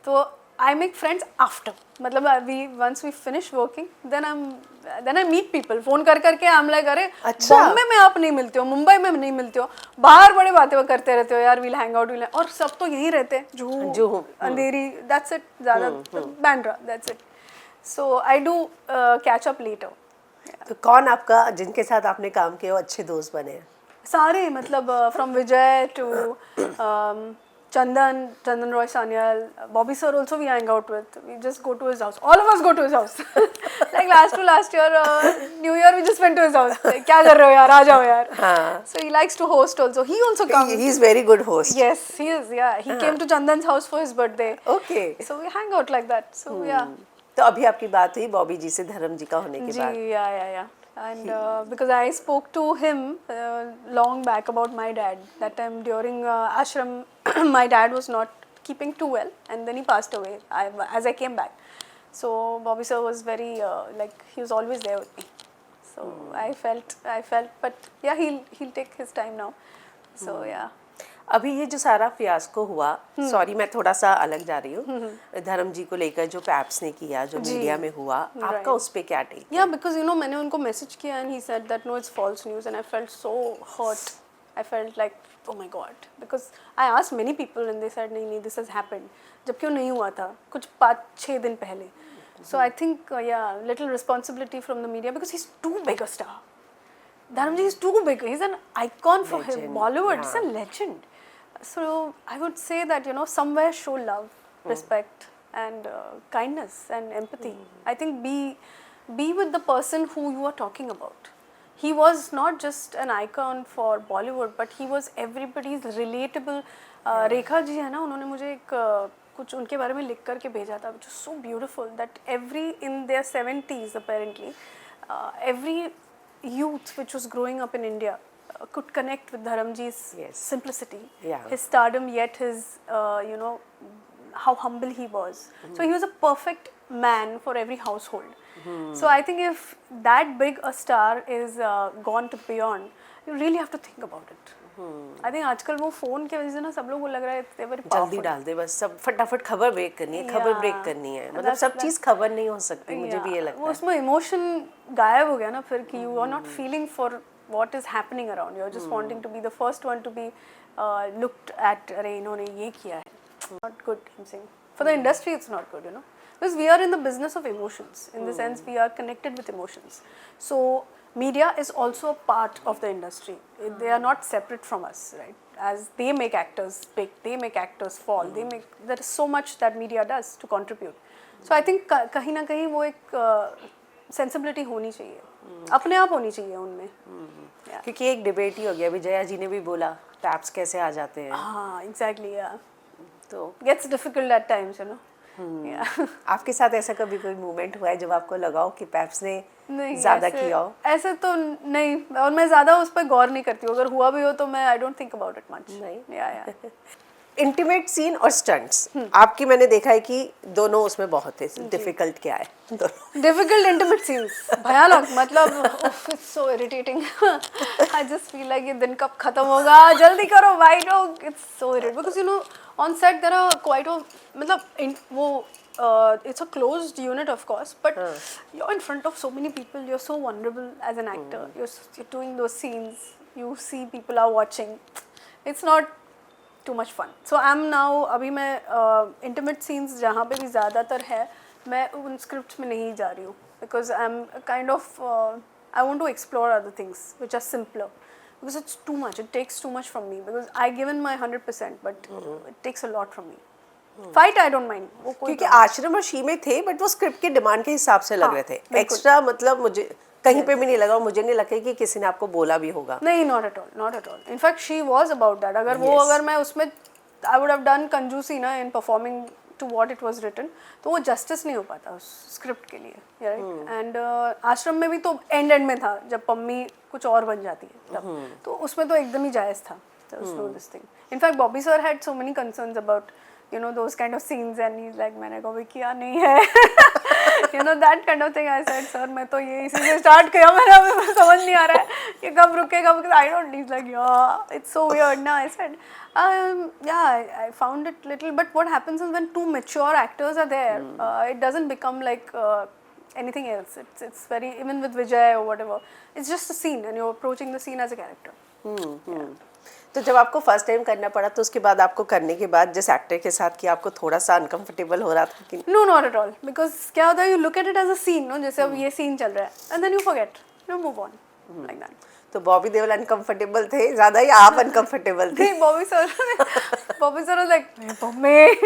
तो I make friends after. मतलब once we finish working, then I meet people. Phone करके I'm like, अरे बॉम्बे में आप नहीं मिलते हो, मुंबई में नहीं मिलते हो, बाहर बड़े बातें करते रहते हो यार, we'll hang out. और सब तो यही रहते हैं, जुहू, अंधेरी, that's it. ज़्यादा Bandra, that's it. So I do catch up later. तो कौन आपका, जिनके साथ आपने काम किया वो अच्छे दोस्त बने हैं? सारे, मतलब from Vijay to Chandan Roy Sanyal, Bobby sir also we hang out with. We just go to his house. All of us go to his house. Like last year, New Year we just went to his house. Like, क्या कर रहे हो यार, आ जाओ यार. So he likes to host also. He also comes. He's very good host. Yes, he is. Yeah, he came to Chandan's house for his birthday. Okay. So we hang out like that. So yeah. तो अभी आपकी बात हुई बॉबी जी से धर्म जी का होने के बाद? जी, yeah. And because I spoke to him long back about my dad. That time during ashram, my dad was not keeping too well, and then he passed away as I came back. So Bobby sir was very like, he was always there with me. So I felt, but yeah, he'll take his time now. So yeah. अभी ये जो सारा fiasco हुआ, sorry मैं थोड़ा सा अलग जा रही हूँ, धर्म जी को लेकर जो पैप्स ने किया, जो मीडिया में हुआ, आपका उस पे क्या टेक? या बिकॉज यू नो मैंने उनको मैसेज किया and he said that no it's false news and I felt so hurt. I felt like oh my God because I asked many people and they said नहीं this has happened, जबकि वो नहीं हुआ था कुछ 5-6 दिन पहले. So I think little responsibility from the media because he's too big a star. Dharamji is too big. He's an icon for Bollywood. He's a legend. So I would say that somewhere show love, respect, and kindness and empathy. I think be with the person who you are talking about. He was not just an icon for Bollywood, but he was everybody's relatable. Rekha ji है ना, उन्होंने मुझे एक कुछ उनके बारे में लिख करके भेजा था, which was so beautiful that every in their 70s apparently every youth which was growing up in India could connect with Dharamji's simplicity, his stardom, yet his how humble he was. So he was a perfect man for every household. So I think if that big a star is gone to beyond, you really have to think about it. I think आजकल वो phone की वजह से ना सब लोग को लग रहा है जल्दी डाल दे, बस सब फटाफट खबर ब्रेक करनी है, खबर ब्रेक करनी है, मतलब सब चीज़ खबर नहीं हो सकती, मुझे भी ये लगता है. वो उसमें इमोशन गायब हो गया ना फिर कि you are not feeling for what is happening around, you are just wanting to be the first one to be looked at. अरे इन्होंने ये किया है, not good. I am saying for the industry it's not good, because we are in the business of emotions, in the sense we are connected with emotions. So media is also a part of the industry. They are not separate from us, right? As they make actors big, they make actors fall, there is so much that media does to contribute. So I think कहीं ना कहीं वो एक sensibility होनी चाहिए, अपने आप होनी चाहिए उनमें. क्योंकि एक डिबेट ही हो गया, विजया जी ने भी बोला टैप्स कैसे आ जाते हैं. हाँ exactly, तो gets difficult at times, आपके साथ ऐसा कभी कोई मोमेंट हुआ है जब आपको लगा हो कि पैप्स ने ज्यादा किया हो? ऐसे तो नहीं, और मैं ज्यादा उस पर गौर नहीं करती हूँ, अगर हुआ भी हो तो मैं I don't think about it much. नहीं. इंटीमेट सीन और स्टंट्स आपकी मैंने देखा है कि दोनों उसमें बहुत है. डिफिकल्ट क्या है? डिफिकल्ट इंटीमेट सीन्स भयानक, मतलब it's so irritating. I just feel like ये दिन कब खत्म होगा, जल्दी करो भाई लोग. It's so irritating because on set there are quite a it's a closed unit of course, but you're in front of so many people, you're so vulnerable as an actor. You're doing those scenes, you see people are watching, it's not too much fun. So I'm now अभी मैं intimate scenes जहाँ पे भी ज़्यादातर है मैं उन scripts में नहीं जा रही हूँ, because I'm kind of I want to explore other things which are simpler. Because it's too much, it takes too much from me, because I given my 100%, but it takes a lot from me. Fight I don't mind. क्योंकि आश्रम और she में थे, but वो script की demand के हिसाब से लग रहे थे. एक्स्ट्रा मतलब मुझे कहीं पे भी नहीं लगा, मुझे नहीं लगता कि किसी ने आपको बोला भी होगा. नहीं, not at all, not at all. In fact, she was about that. अगर मैं उसमें I would have done कंजूसी ना in performing to what it was written, तो वो जस्टिस नहीं हो पाता उस स्क्रिप्ट के लिए, राइट. एंड आश्रम में भी तो एंड में था जब पम्मी कुछ और बन जाती है तब, तो उसमें तो एकदम ही जायज़ था. This thing. In fact Bobby sir had so many concerns about those kind of scenes, and he's like मैंने कभी किया नहीं है. that kind of thing. I said sir मैं तो ये इसी से स्टार्ट किया, मैंने अभी समझ नहीं आ रहा है ये कब रुकेगा, because I don't. He's like it's so weird ना. I said I found it little, but what happens is when two mature actors are there, it doesn't become like anything else. It's very, even with Vijay or whatever, it's just a scene and you're approaching the scene as a character. तो जब आपको first time करना पड़ा तो उसके बाद आपको करने के बाद जिस एक्टर के साथ कि आपको थोड़ा सा अनकंफर्टेबल हो रहा था कि? No, not at all, because क्या होता है you look at it as a scene, no, जैसे अब ये सीन चल रहा है and then you forget, you move on like that. तो बॉबी देओल अनकंफर्टेबल थे ज़्यादा या आप अनकंफर्टेबल थे? Bobby sir was like mummy, it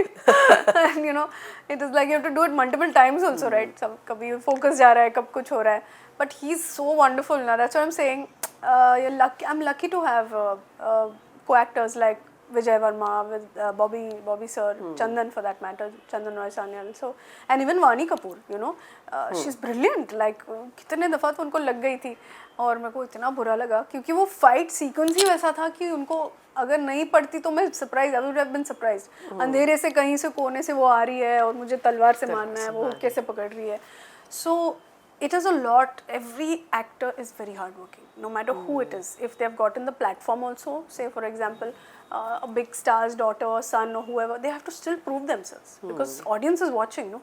is like you have to do it multiple times also, right. सब कभी फोकस जा रहा है, कब कुछ हो रहा है, but he is so wonderful ना. That's what I am saying. I am lucky to have co-actors like Vijay Varma, with Bobby sir, Chandan for that matter, Chandan Roy Sanyal, so, and even Vani Kapoor, she's brilliant. Like कितने दफ़ा तो उनको लग गई थी और मेरे को इतना बुरा लगा क्योंकि वो फाइट सीक्वेंस ही वैसा था कि उनको अगर नहीं पड़ती तो मैं surprise, I would have been surprised. अंधेरे से कहीं से कोने से वो आ रही है और मुझे तलवार से मारना है, वो कैसे पकड़ रही है. सो it is a lot. Every actor is very hardworking, no matter who it is. If they have gotten the platform also, say for example, a big star's daughter or son or whoever, they have to still prove themselves because audience is watching, no?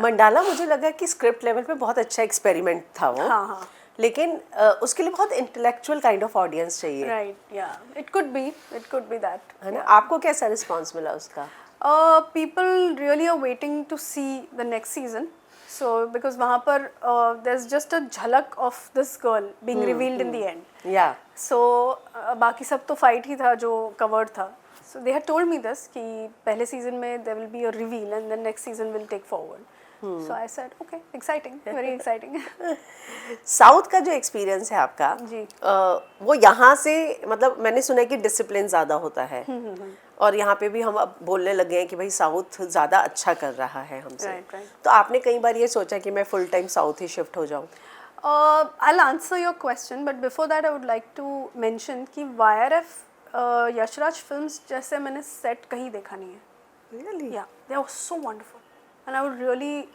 Mandala मुझे लगा कि script level पे बहुत अच्छा experiment था वो, हाँ हाँ, लेकिन उसके लिए बहुत इंटेलेक्चुअल काइंड ऑफ ऑडियंस चाहिए, right, yeah, it could be that. है ना? आपको कैसा रिस्पांस मिला उसका? People really are waiting to see the next season. So because वहाँ पर there's just a झलक of this girl being revealed in the end. या So बाकी सब तो fight ही था जो covered था. So they had told me this कि पहले season में there will be a reveal and the next season will take forward. So I said okay, exciting, very exciting. South का जो एक्सपीरियंस है आपका जी। वो यहाँ से, मतलब मैंने सुना है कि डिसिप्लिन ज़्यादा होता है, और यहाँ पे भी हम अब बोलने लगे हैं कि भाई साउथ ज़्यादा अच्छा कर रहा है हमसे। Right. तो आपने कई बार ये सोचा कि मैं फुल टाइम साउथ ही शिफ्ट हो जाऊँ? I'll answer your question, but before that I would like to mention कि YRF यशराज फिल्म्स जैसे मैंने सेट कहीं देखा नहीं है. Really? Yeah, they were so wonderful, and I would really,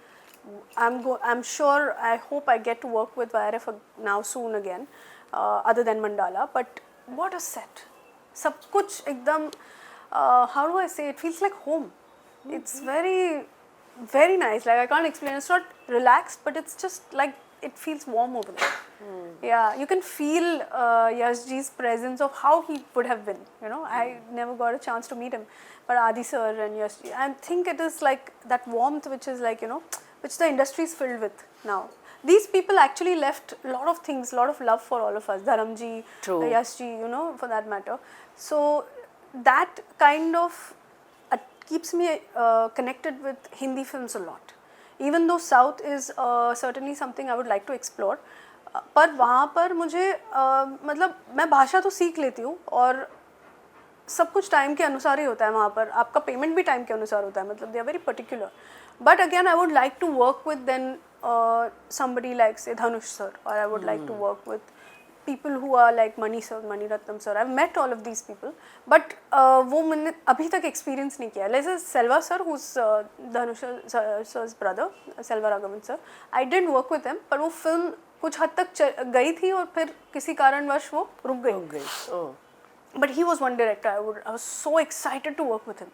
I'm sure, I hope I get to work with YRF now soon again, other than Mandala. But what a set! सब कुछ एकदम, how do I say? It feels like home. It's very, very nice. Like I can't explain. It's not relaxed, but it's just like it feels warm over there. Yeah, you can feel Yashji's presence of how he would have been. You know, I never got a chance to meet him, but Adi sir and Yashji, I think it is like that warmth which is like, you know, which the industry is filled with now. These people actually left a lot of things, a lot of love for all of us. Dharamji, True. Yashji, you know, for that matter. So that kind of keeps me connected with Hindi films a lot. Even though South is certainly something I would like to explore, पर वहाँ पर मुझे मतलब मैं भाषा तो सीख लेती हूँ और सब कुछ टाइम के अनुसार ही होता है वहाँ पर, आपका पेमेंट भी टाइम के अनुसार होता है, मतलब they are very particular. But again I would like to work with then somebody like say Dhanush sir, or I would like to work with people who are like Mani sir, Mani Ratnam sir. I've met all of these people, but वो मैंने अभी तक experience नहीं किया. Let's say Selva sir, who's Dhanush sir's brother, Selva Raghavan sir. I did work with him, पर वो film कुछ हद तक गई थी और फिर किसी कारणवश वो रुक गई. Oh. But he was one director. I was so excited to work with him.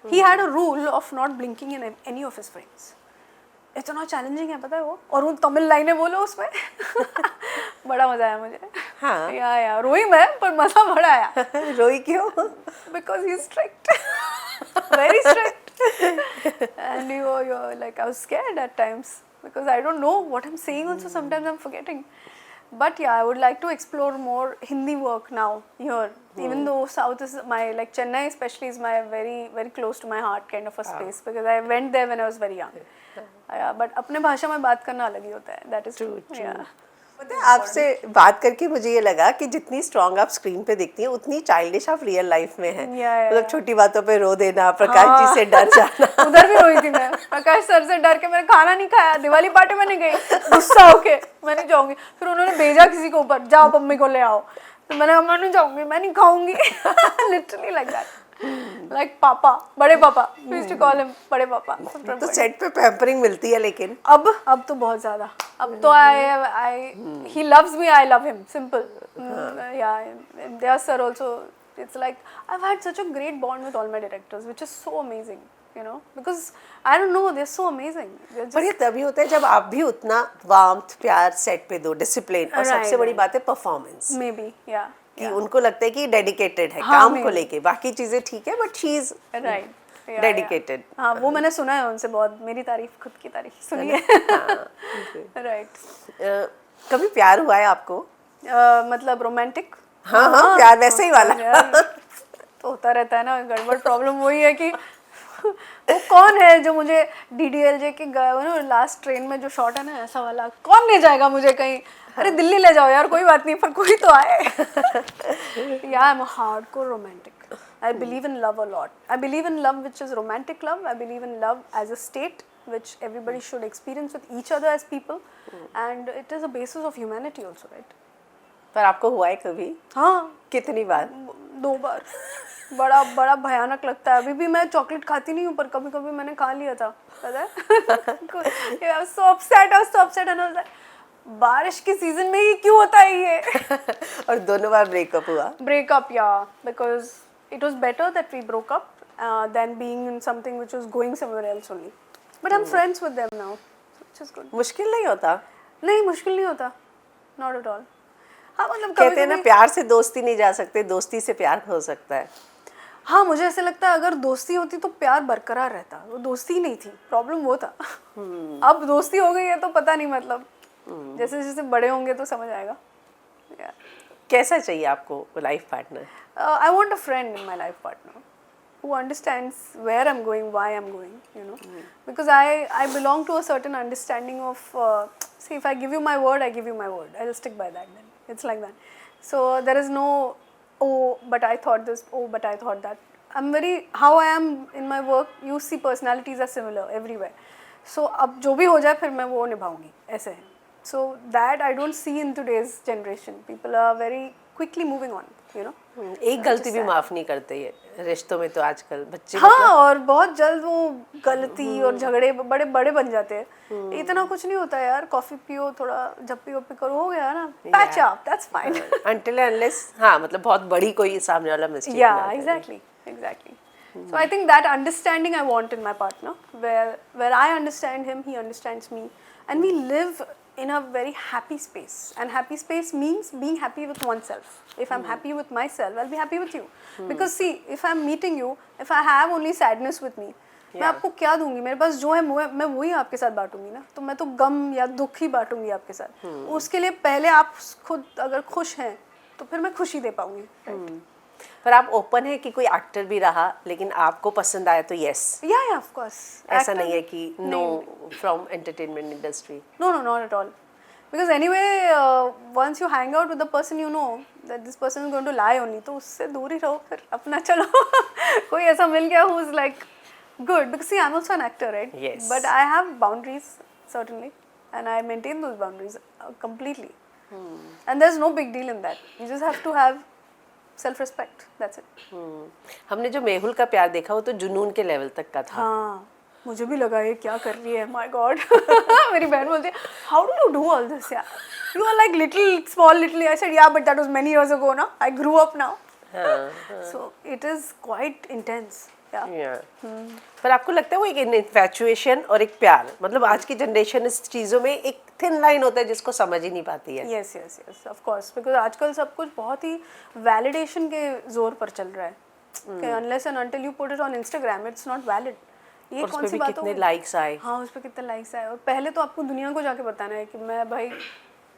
He had a rule of not blinking in any of his frames. इतना चैलेंजिंग है पता है वो, और उन तमिल लाइनें बोलो उसमें. बड़ा मजा आया मुझे. हाँ. या रोई मैं, पर मजा बड़ा आया. रोई क्यों? Because he's strict. Very strict. And you're like, I was scared at times because I don't know what I'm saying also. Sometimes I'm forgetting. But yeah, I would like to explore more Hindi work now here. Even though South is my, like Chennai especially is my very, very close to my heart kind of a space, because I went there when I was very young. Yeah, but अपने भाषा में बात करना अलग ही होता है. That is true. Yeah. पता है, आपसे बात करके मुझे ये लगा कि जितनी स्ट्रॉन्ग आप स्क्रीन पे दिखती हैं उतनी चाइल्डिश आप रियल लाइफ में हैं. मतलब छोटी बातों पे रो देना, प्रकाश जी से डर जाना. उधर भी रोई थी मैं. प्रकाश सर से डर के मैंने खाना नहीं खाया. दिवाली पार्टी में नहीं गई, गुस्सा होके मैं नहीं जाऊंगी. फिर उन्होंने भेजा किसी को ऊपर, जाओ मम्मी को ले आओ. तो मैंने कहा मैं नहीं जाऊंगी, मैं नहीं खाऊंगी. Literally like that. Like पापा, बड़े पापा, we used to call him बड़े पापा. तो सेट पे पैम्परिंग मिलती है, लेकिन अब तो बहुत ज़्यादा. अब तो he loves me, I love him. Simple. Yeah, their sir also. It's like I've had such a great bond with all my directors, which is so amazing. You know, because I don't know, they're so amazing. पर ये तभी होता है जब आप भी उतना warmth, प्यार सेट पे दो, डिसिप्लिन, और सबसे बड़ी बात है परफॉर्मेंस. Maybe, yeah. कि उनको लगता है कि डेडिकेटेड है काम को लेके. बाकी चीजें ठीक है, बट शी इज डेडिकेटेड. हाँ, वो मैंने सुना है उनसे बहुत. मेरी तारीफ, खुद की तारीफ सुनी है. राइट. कभी प्यार हुआ है आपको? मतलब रोमांटिक? हाँ, प्यार वैसे ही वाला. तो होता रहता है ना. गड़बड़ प्रॉब्लम वही है कि वो कौन है जो मुझे DDLJ के लास्ट ट्रेन में जो शॉट है ना, ऐसा वाला कौन ले जाएगा मुझे कहीं. अरे दिल्ली ले जाओ यार, कोई बात नहीं, पर कोई तो आए. Yeah, I'm a hardcore romantic. I believe in love a lot. I believe in love which is romantic love. I believe in love as a state which everybody should experience with each other as people. And it is a basis of humanity also, right? पर आपको हुआ है कभी? हाँ. कितनी बार? 2 बार. बड़ा बड़ा भयानक लगता है। अभी भी मैं चॉकलेट खाती नहीं हूँ, पर कभी कभी मैंने खा लिया था, पता है। सो अपसेट एंड बारिश के सीजन में ही क्यों होता है ये। और दोनों बार ब्रेकअप हुआ? Breakup, yeah, because it was better that we broke up than being in something which was going somewhere else only. But I'm friends with them now, which is good. मुश्किल नहीं होता? नहीं, मुश्किल नहीं होता, not at all. हाँ, मतलब कहते हैं ना कभी-कभी प्यार से दोस्ती नहीं जा सकते, दोस्ती से प्यार हो सकता है। हाँ, मुझे ऐसे लगता है अगर दोस्ती होती तो प्यार बरकरार रहता। वो दोस्ती ही नहीं थी, प्रॉब्लम वो था। अब दोस्ती हो गई है तो पता नहीं, मतलब जैसे जैसे बड़े होंगे तो समझ आएगा। Yeah. कैसा चाहिए आपको life partner? I want a friend in my life partner who understands where I'm going, why I'm going, you know. Because I belong to a certain understanding of, see, if I give you my word, I give you my word. I'll stick by that then. It's like that. So there is no, oh, but I thought this, oh, but I thought that. I'm very, how I am in my work, you see personalities are similar everywhere. So अब जो भी हो जाए फिर मैं वो निभाऊंगी, ऐसे है. So that I don't see in today's generation. People are very quickly moving on, you know. एक गलती भी माफ नहीं करते ये रिश्तों में तो आजकल बच्चे। हाँ, और बहुत जल्द वो गलती और झगड़े बड़े बड़े बन जाते हैं। इतना कुछ नहीं होता यार, कॉफी पियो, थोड़ा झप्पी वप्पी करो, हो गया ना, patch up, that's fine. Until and unless, हाँ, मतलब बहुत बड़ी कोई सामने वाला मिस्टेक ना Yeah, करे। exactly. So I think that understanding I want in my partner, where I understand him, he understands me, and we live in a very happy space. And happy space means being happy with oneself. If I'm happy with myself, I'll be happy with you. Because see, if I'm meeting you, if I have only sadness with me, मैं आपको क्या दूंगी? मेरे पास जो है मैं वही आपके साथ बांटूंगी ना। तो मैं तो गम या दुख ही बांटूंगी आपके साथ। उसके लिए पहले आप खुद अगर खुश हैं तो फिर मैं खुशी दे पाऊंगी, राइट? पर आप ओपन है कि कोई एक्टर भी रहा लेकिन आपको पसंद आया तो यस? या ऑफ कोर्स। ऐसा नहीं है कि know from entertainment industry? No, not at all. Because anyway, once you hang out with the person, you know that this person is going to lie only. तो उससे दूर ही रहो, फिर अपना चलो। कोई ऐसा मिल गया who is like good. Because see, I'm also an actor, right? Yes. But I have boundaries, certainly. And I maintain those boundaries completely. And there's no big deal in that. You just have to have self-respect. That's it. हमने जो मेहुल का प्यार देखा वो तो जुनून के level तक का था। हाँ, मुझे भी लगा ये क्या कर रही है, माय गॉड। मेरी बहन बोलती है how do you do all this यार, you are like little small little. I said ya but that was many years ago ना, I grew up now. So it is quite intense. पर आपको लगता है वो एक इन्फैचुएशन और एक प्यार, मतलब आज की जनरेशन इस चीज़ों में एक थिन लाइन होता है जिसको समझ ही नहीं पाती है। Yes yes yes, of course, because आजकल सब कुछ बहुत ही वैलिडेशन के जोर पर चल रहा है। Unless and until you put it on Instagram it's not valid. ये और कौन उस पे सी भी बात कितने हो? लाइक्स आए। हाँ, उस पर कितने लाइक्स आए। और पहले तो आपको दुनिया को जाके बताना है कि मैं भाई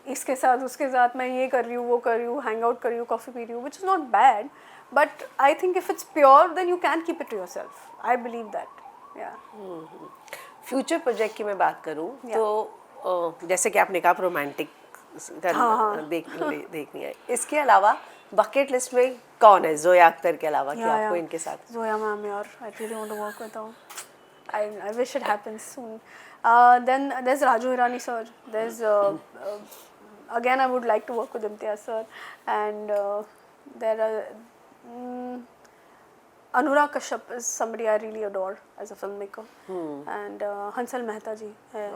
इसके साथ उसके साथ मैं ये कर रही हूँ, वो कर रही हूँ, हैंग आउट कर रही हूँ, कॉफ़ी पी रही हूँ, which is not bad, but I think if it's pure then you can keep it to yourself. I believe that. या फ्यूचर प्रोजेक्ट की मैं बात करूँ तो जैसे कि आपने कहा रोमांटिक देखनी है, इसके अलावा बकेट लिस्ट में कौन है जोया अख्तर के अलावा कि आपको इनके साथ? जोया मैम यार, I really want to work with her. I wish it happens soon. Then there's Raju Hirani sir. There's again I would like to work with Imtiaz sir, and there are Anurag Kashyap is somebody I really adore as a filmmaker, and Hansal Mehta ji hai,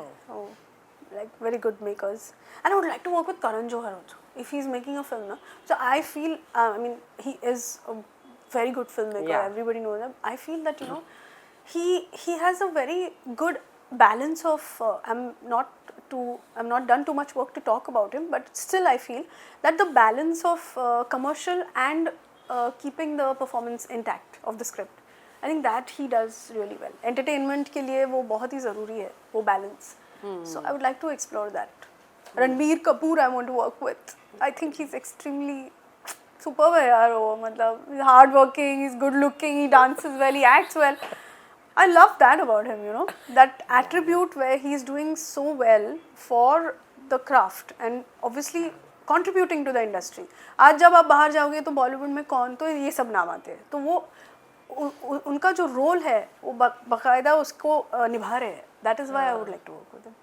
like very good makers. And I would like to work with Karan Johar also if he's making a film, na. So I feel I mean he is a very good filmmaker. Yeah. Everybody knows him. I feel that he has a very good balance of I'm not done too much work to talk about him, but still I feel that the balance of commercial and keeping the performance intact of the script, I think that he does really well. Entertainment के लिए वो बहुत ही ज़रूरी है वो balance. So I would like to explore that. Ranbir Kapoor I want to work with. I think he's extremely superb है यार वो, मतलब he's hard working, he's good looking, he dances well, he acts well. I love that about him, you know, that attribute where he is doing so well for the craft and obviously contributing to the industry. आज जब आप बाहर जाओगे तो बॉलीवुड में कौन, तो ये सब नाम आते हैं, तो वो उनका जो रोल है वो बाकायदा उसको निभा रहे हैं. That is why I would like to work with them.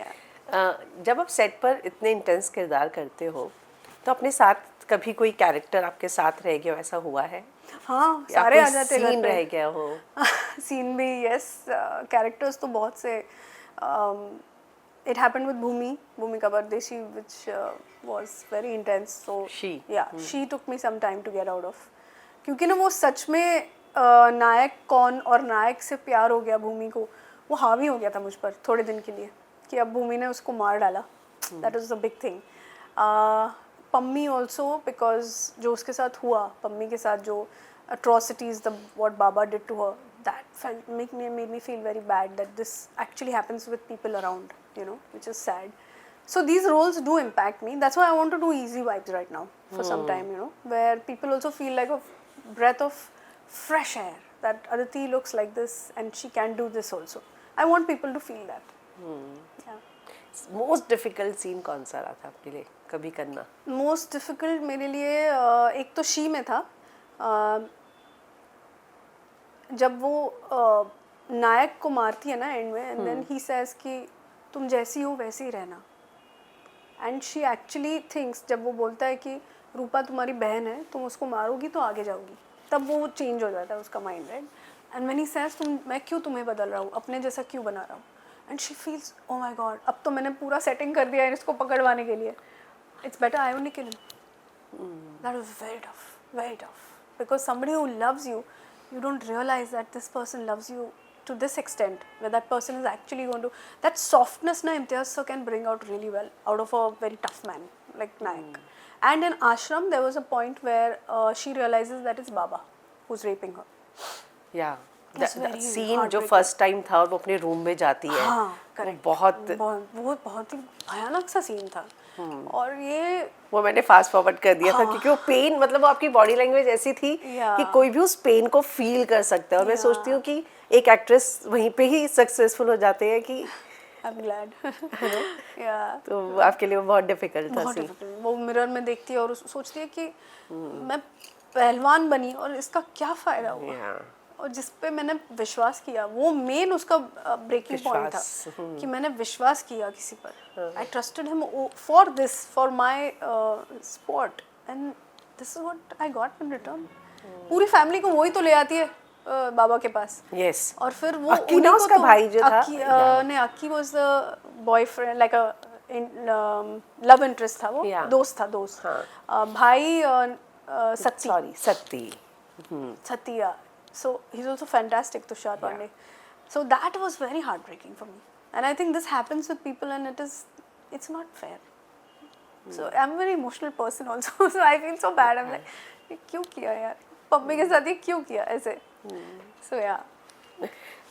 Yeah. जब आप सेट पर इतने इंटेंस किरदार करते हो तो अपने साथ कभी कोई कैरेक्टर आपके साथ रह गया, ऐसा हुआ है? हाँ, या सारे कोई आ जाते घर सीन पे। रह गया हो? सीन भी, यस, कैरेक्टर्स तो बहुत से। It happened with Bhumika Pardeshi, which was very intense. So She. या she took me some time to get out of, क्योंकि ना वो सच में नायक कौन और नायक से प्यार हो गया भूमि को, वो हावी हो गया था मुझ पर थोड़े दिन के लिए, कि अब भूमि ने उसको मार डाला। That was the big thing. Pammi also, because जो उसके साथ हुआ, पम्मी के साथ जो atrocities, what Baba did to her, that made me feel very bad that this actually happens with people around, you know, which is sad. So these roles do impact me. That's why I want to do Easy Vibes right now for some time, you know, where people also feel like a breath of fresh air, that Aditi looks like this and she can do this also. I want people to feel that. Yeah. Most difficult scene कौन सा रहा था आपके लिए कभी करना? Most difficult मेरे लिए एक तो शी में था, जब वो नायक को मारती है ना एंड में, एंड देन ही सेज कि तुम जैसी हो वैसी ही रहना, एंड शी एक्चुअली थिंक्स, जब वो बोलता है कि रूपा तुम्हारी बहन है, तुम उसको मारोगी तो आगे जाओगी, तब वो चेंज हो जाता है उसका mind, right? And when he says मैं क्यों तुम्हें बदल रहा हूँ, अपने जैसा क्यों बना रहा हूँ, and she feels O my God, अब तो मैंने पूरा सेटिंग कर दिया है इसको पकड़वाने के लिए, it's better I only kill him. That was very tough. Because somebody who loves you, you don't realize that this person loves you to this extent, where that person is actually going to, that softness na Imtiaz sir can bring out really well out of a very tough man like Nayak. And in Ashram there was a point where she realizes that it's Baba who's raping her. या It's very scene जो heartbreaking. First time था और वो अपने room में जाती है, हाँ, वो correct. बहुत बहुत ही भयानक सा सीन था। और ये वो मैंने फास्ट फॉरवर्ड कर दिया था हाँ। क्योंकि वो पेन, मतलब वो आपकी बॉडी लैंग्वेज ऐसी थी Yeah. कि कोई भी उस पेन को फील कर सकता है, और मैं Yeah. सोचती हूँ कि एक एक्ट्रेस वहीं पे ही सक्सेसफुल हो जाते हैं कि I'm glad. Yeah. तो आपके लिए वो बहुत डिफिकल्ट था बहुत सीन। difficult। वो मिरर में देखती है और सोचती है कि मैं पहलवान बनी और इसका क्या फायदा हुआ, Yeah. और जिस पे मैंने विश्वास किया, वो मेन उसका ब्रेकिंग पॉइंट था विश्वास, कि मैंने विश्वास किया किसी पर, आई trusted him for this, for my sport, and this is what I got in return. पूरी फैमिली को वही तो ले आती है बाबा के पास। यस। और फिर वो अक्की ना उसका भाई जो था, नहीं, Akki was the boyfriend, like a love interest था वो, Yeah. दोस्त था, दोस्त। भाई sorry Satti. Satya. So he's also fantastic, Tushar Pandey. So that was very heartbreaking for me, and I think this happens with people, and it's not fair. So I'm a very emotional person also, so I feel so bad. I'm like, ये क्यों किया यार, पम्मी के साथ ये क्यों किया ऐसे? So yeah.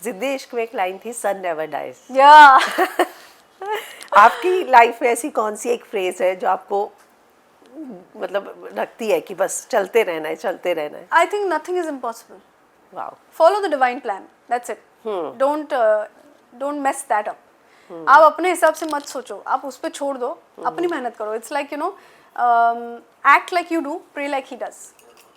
जिद्दी इश्क में एक लाइन थी, सन नेवर डाइज। Yeah. आपकी लाइफ में ऐसी कौन सी एक फ्रेज है जो आपको मतलब लगती है कि बस चलते रहना है, चलते रहना है? I think nothing is impossible. Wow. Follow the divine plan. That's it. Don't mess that up. आप अपने हिसाब से मत सोचो, आप उस पर छोड़ दो, अपनी मेहनत करो। It's like, you know, act like you do, pray like he does.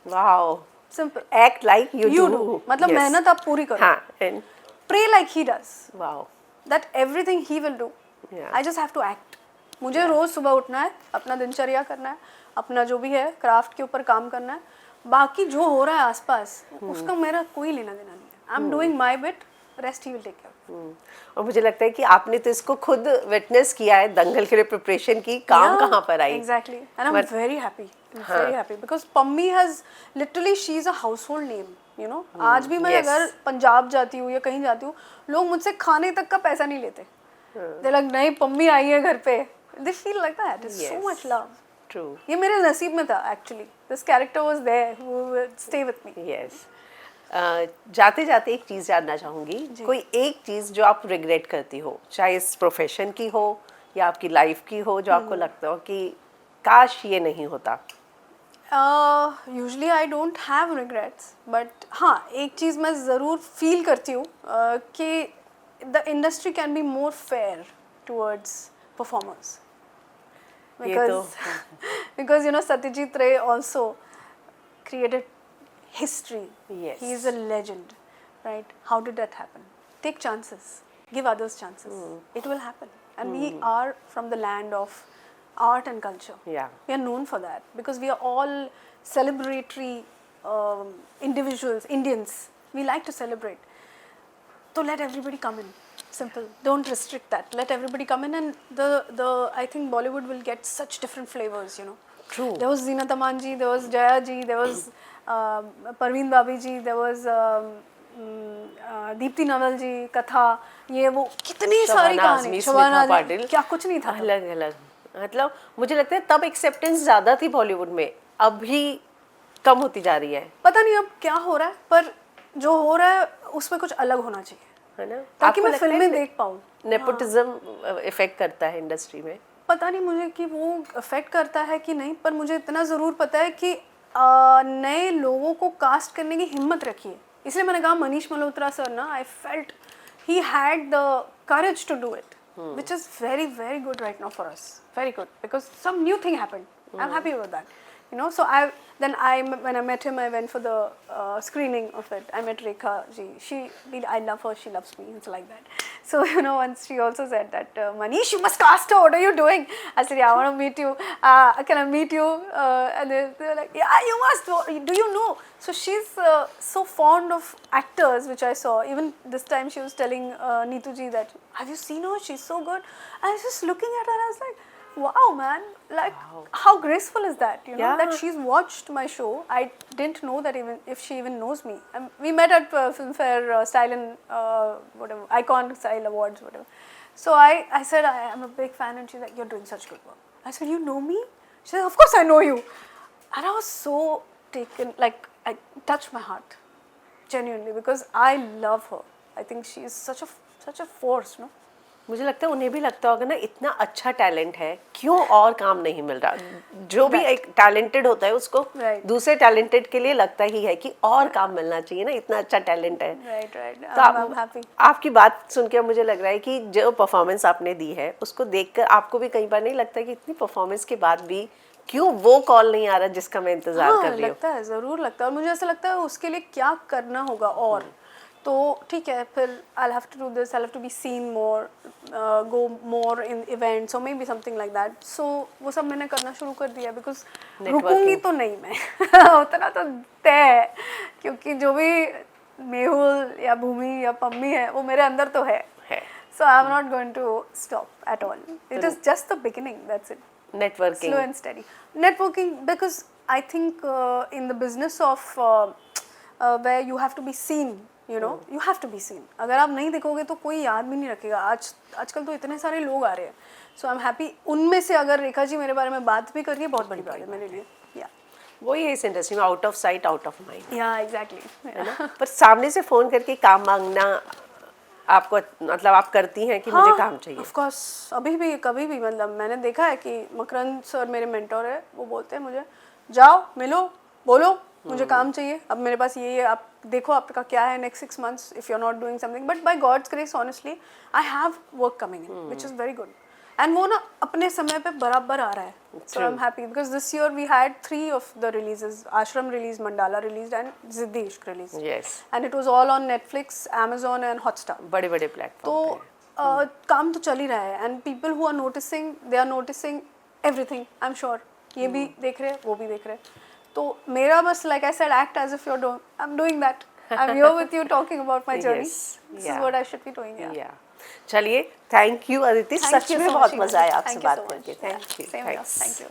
Wow. Simple. Act like you You do. do. मतलब Yes. मेहनत आप पूरी करो। हाँ, and Pray like he does. Wow. That everything he will do. Yeah. I just have to act. मुझे रोज सुबह उठना है, अपना दिनचर्या करना है, अपना जो भी है क्राफ्ट के ऊपर काम करना है, बाकी जो हो रहा है आसपास उसका मेरा कोई लेना देना नहीं है। I am doing my bit, rest he will take care. और मुझे लगता है कि आपने तो इसको खुद विटनेस किया है, दंगल के लिए प्रिपरेशन की, काम कहाँ पर आई? Exactly, and I am very happy, very happy, because Pammi has literally, she is a household name, you know. आज भी मैं yes. अगर पंजाब जाती हूँ या कहीं जाती हूँ, लोग मुझसे खाने तक का पैसा नहीं लेते। दे लाइक, नहीं पम्मी आई है घर पे, they feel like that, is so much love. True. ये मेरे नसीब में था actually, this character was there who would stay with me. Yes. जाते जाते एक चीज़ जानना चाहूँगी, कोई एक चीज़ जो आप रिग्रेट करती हो, चाहे इस प्रोफेशन की हो या आपकी लाइफ की हो, जो आपको लगता हो कि काश ये नहीं होता? Usually I don't have regrets, but हाँ, एक चीज़ मैं ज़रूर फील करती हूँ कि the industry can be more fair towards performers, because you know Satyajit Ray also created history. Yes. He is a legend, right? How did that happen? Take chances, give others chances. It will happen. And we are from the land of art and culture. Yeah. We are known for that because we are all celebratory individuals, Indians. We like to celebrate. So let everybody come in. Simple. Don't restrict that. Let everybody come in, and the I think Bollywood will get such different flavors. You know. True. There was Zeenat Aman ji, there was Jaya ji, there was Parveen Babi ji, there was Deepti Naval ji, Katha, ये वो कितनी सारी कहानी, शबाना आजमी, क्या कुछ नहीं था। अलग अलग, मतलब मुझे लगता है तब एक्सेप्टेंस ज्यादा थी बॉलीवुड में, अभी कम होती जा रही है। पता नहीं अब क्या हो रहा है, पर जो हो रहा है उसमें कुछ अलग होना चाहिए, है ना, ताकि मैं फिल्में देख पाऊँ। नेपोटिज्म इफेक्ट करता है इंडस्ट्री में। पता नहीं मुझे कि वो अफेक्ट करता है कि नहीं, पर मुझे इतना ज़रूर पता है कि नए लोगों को कास्ट करने की हिम्मत रखिए। इसलिए मैंने कहा मनीष मल्होत्रा सर ना, I felt he had the courage to do it, which is very very good right now for us, very good, because some new thing happened. I'm happy about that, you know. So when I met him, I went for the screening of it. I met Rekha ji. I love her, she loves me. It's like that. So you know, once she also said that, Manish, you must cast her, what are you doing? I said, yeah, I want to meet you. Can I meet you? And they're like, yeah, you must. Do you know? So she's so fond of actors, which I saw. Even this time she was telling Neetu ji that, have you seen her? She's so good. I was just looking at her and I was like, wow, man, like how graceful is that, you know, that she's watched my show. I didn't know that even if she even knows me. We met at Filmfare Style and whatever, Icon Style Awards, whatever. So I said, I am a big fan, and she's like, you're doing such good work. I said, you know me? She said, of course I know you. And I was so taken, like I touched my heart, genuinely, because I love her. I think she is such a force, no? मुझे लगता है उन्हें भी लगता होगा ना, इतना अच्छा टैलेंट है, क्यों और काम नहीं मिल रहा। जो भी एक टैलेंटेड होता है उसको दूसरे टैलेंटेड के लिए लगता ही है कि और काम मिलना चाहिए ना, इतना अच्छा टैलेंट है। राइट। तो आपकी बात सुन के मुझे लग रहा है कि जो परफॉर्मेंस आपने दी है उसको देखकर आपको भी कई बार नहीं लगता कि इतनी परफॉर्मेंस के बाद भी क्यों वो कॉल नहीं आ रहा जिसका मैं इंतजार कर रही हूँ? लगता है, ज़रूर लगता है, और मुझे ऐसा लगता है उसके लिए क्या करना होगा। और तो ठीक है, फिर I'll have to do this, I'll have to be seen more, go more in events or maybe something like that. So वो सब मैंने करना शुरू कर दिया, because रुकूंगी तो नहीं मैं उतना तो तय है, क्योंकि जो भी मेहुल या भूमि या पम्मी है वो मेरे अंदर तो है। So I'm not going to stop at all. It is just the beginning, that's it. Networking. Slow and steady. Networking, because I think in the business of where you have to be seen, you know, you have to be seen. अगर आप नहीं दिखोगे तो कोई याद भी नहीं रखेगा। आजकल तो इतने सारे लोग आ रहे हैं। So I'm happy, उनमें से अगर रेखा जी मेरे बारे में बात भी कर रही है, बहुत बड़ी बात है मेरे लिए। या वही है इस इंडस्ट्री में, out of sight out of mind. या एग्जैक्टली, है ना। पर सामने से फोन करके काम मांगना आपको, मतलब आप करती हैं कि मुझे काम चाहिए? ऑफ कोर्स, अभी भी कभी भी, मतलब मैंने देखा है कि मकरंद सर मेरे मेंटोर है, वो बोलते हैं मुझे, जाओ मिलो, बोलो मुझे काम चाहिए, अब मेरे पास ये आप देखो आपका क्या है next 6 months if you are not doing something. But by god's grace honestly I have work coming in, which is very good, and वो ना अपने समय पे बराबर आ रहा है। So I am happy, because this year we had 3 of the releases, Aashram release, Mandala release and Ziddi Ishq release, and it was all on Netflix, Amazon and Hotstar, बड़े बड़े प्लेटफॉर्म। तो काम तो चल ही रहा है, and people who are noticing, they are noticing everything, I am sure. ये भी देख रहे हैं, वो भी देख रहे हैं, तो मेरा बस, like I said, act as if you are doing, I am doing that, I am here with you talking about my journey, this is what I should be doing. या चलिए, थैंक यू अदिति, सच में बहुत मजा आया आपसे बात करके। Thank you.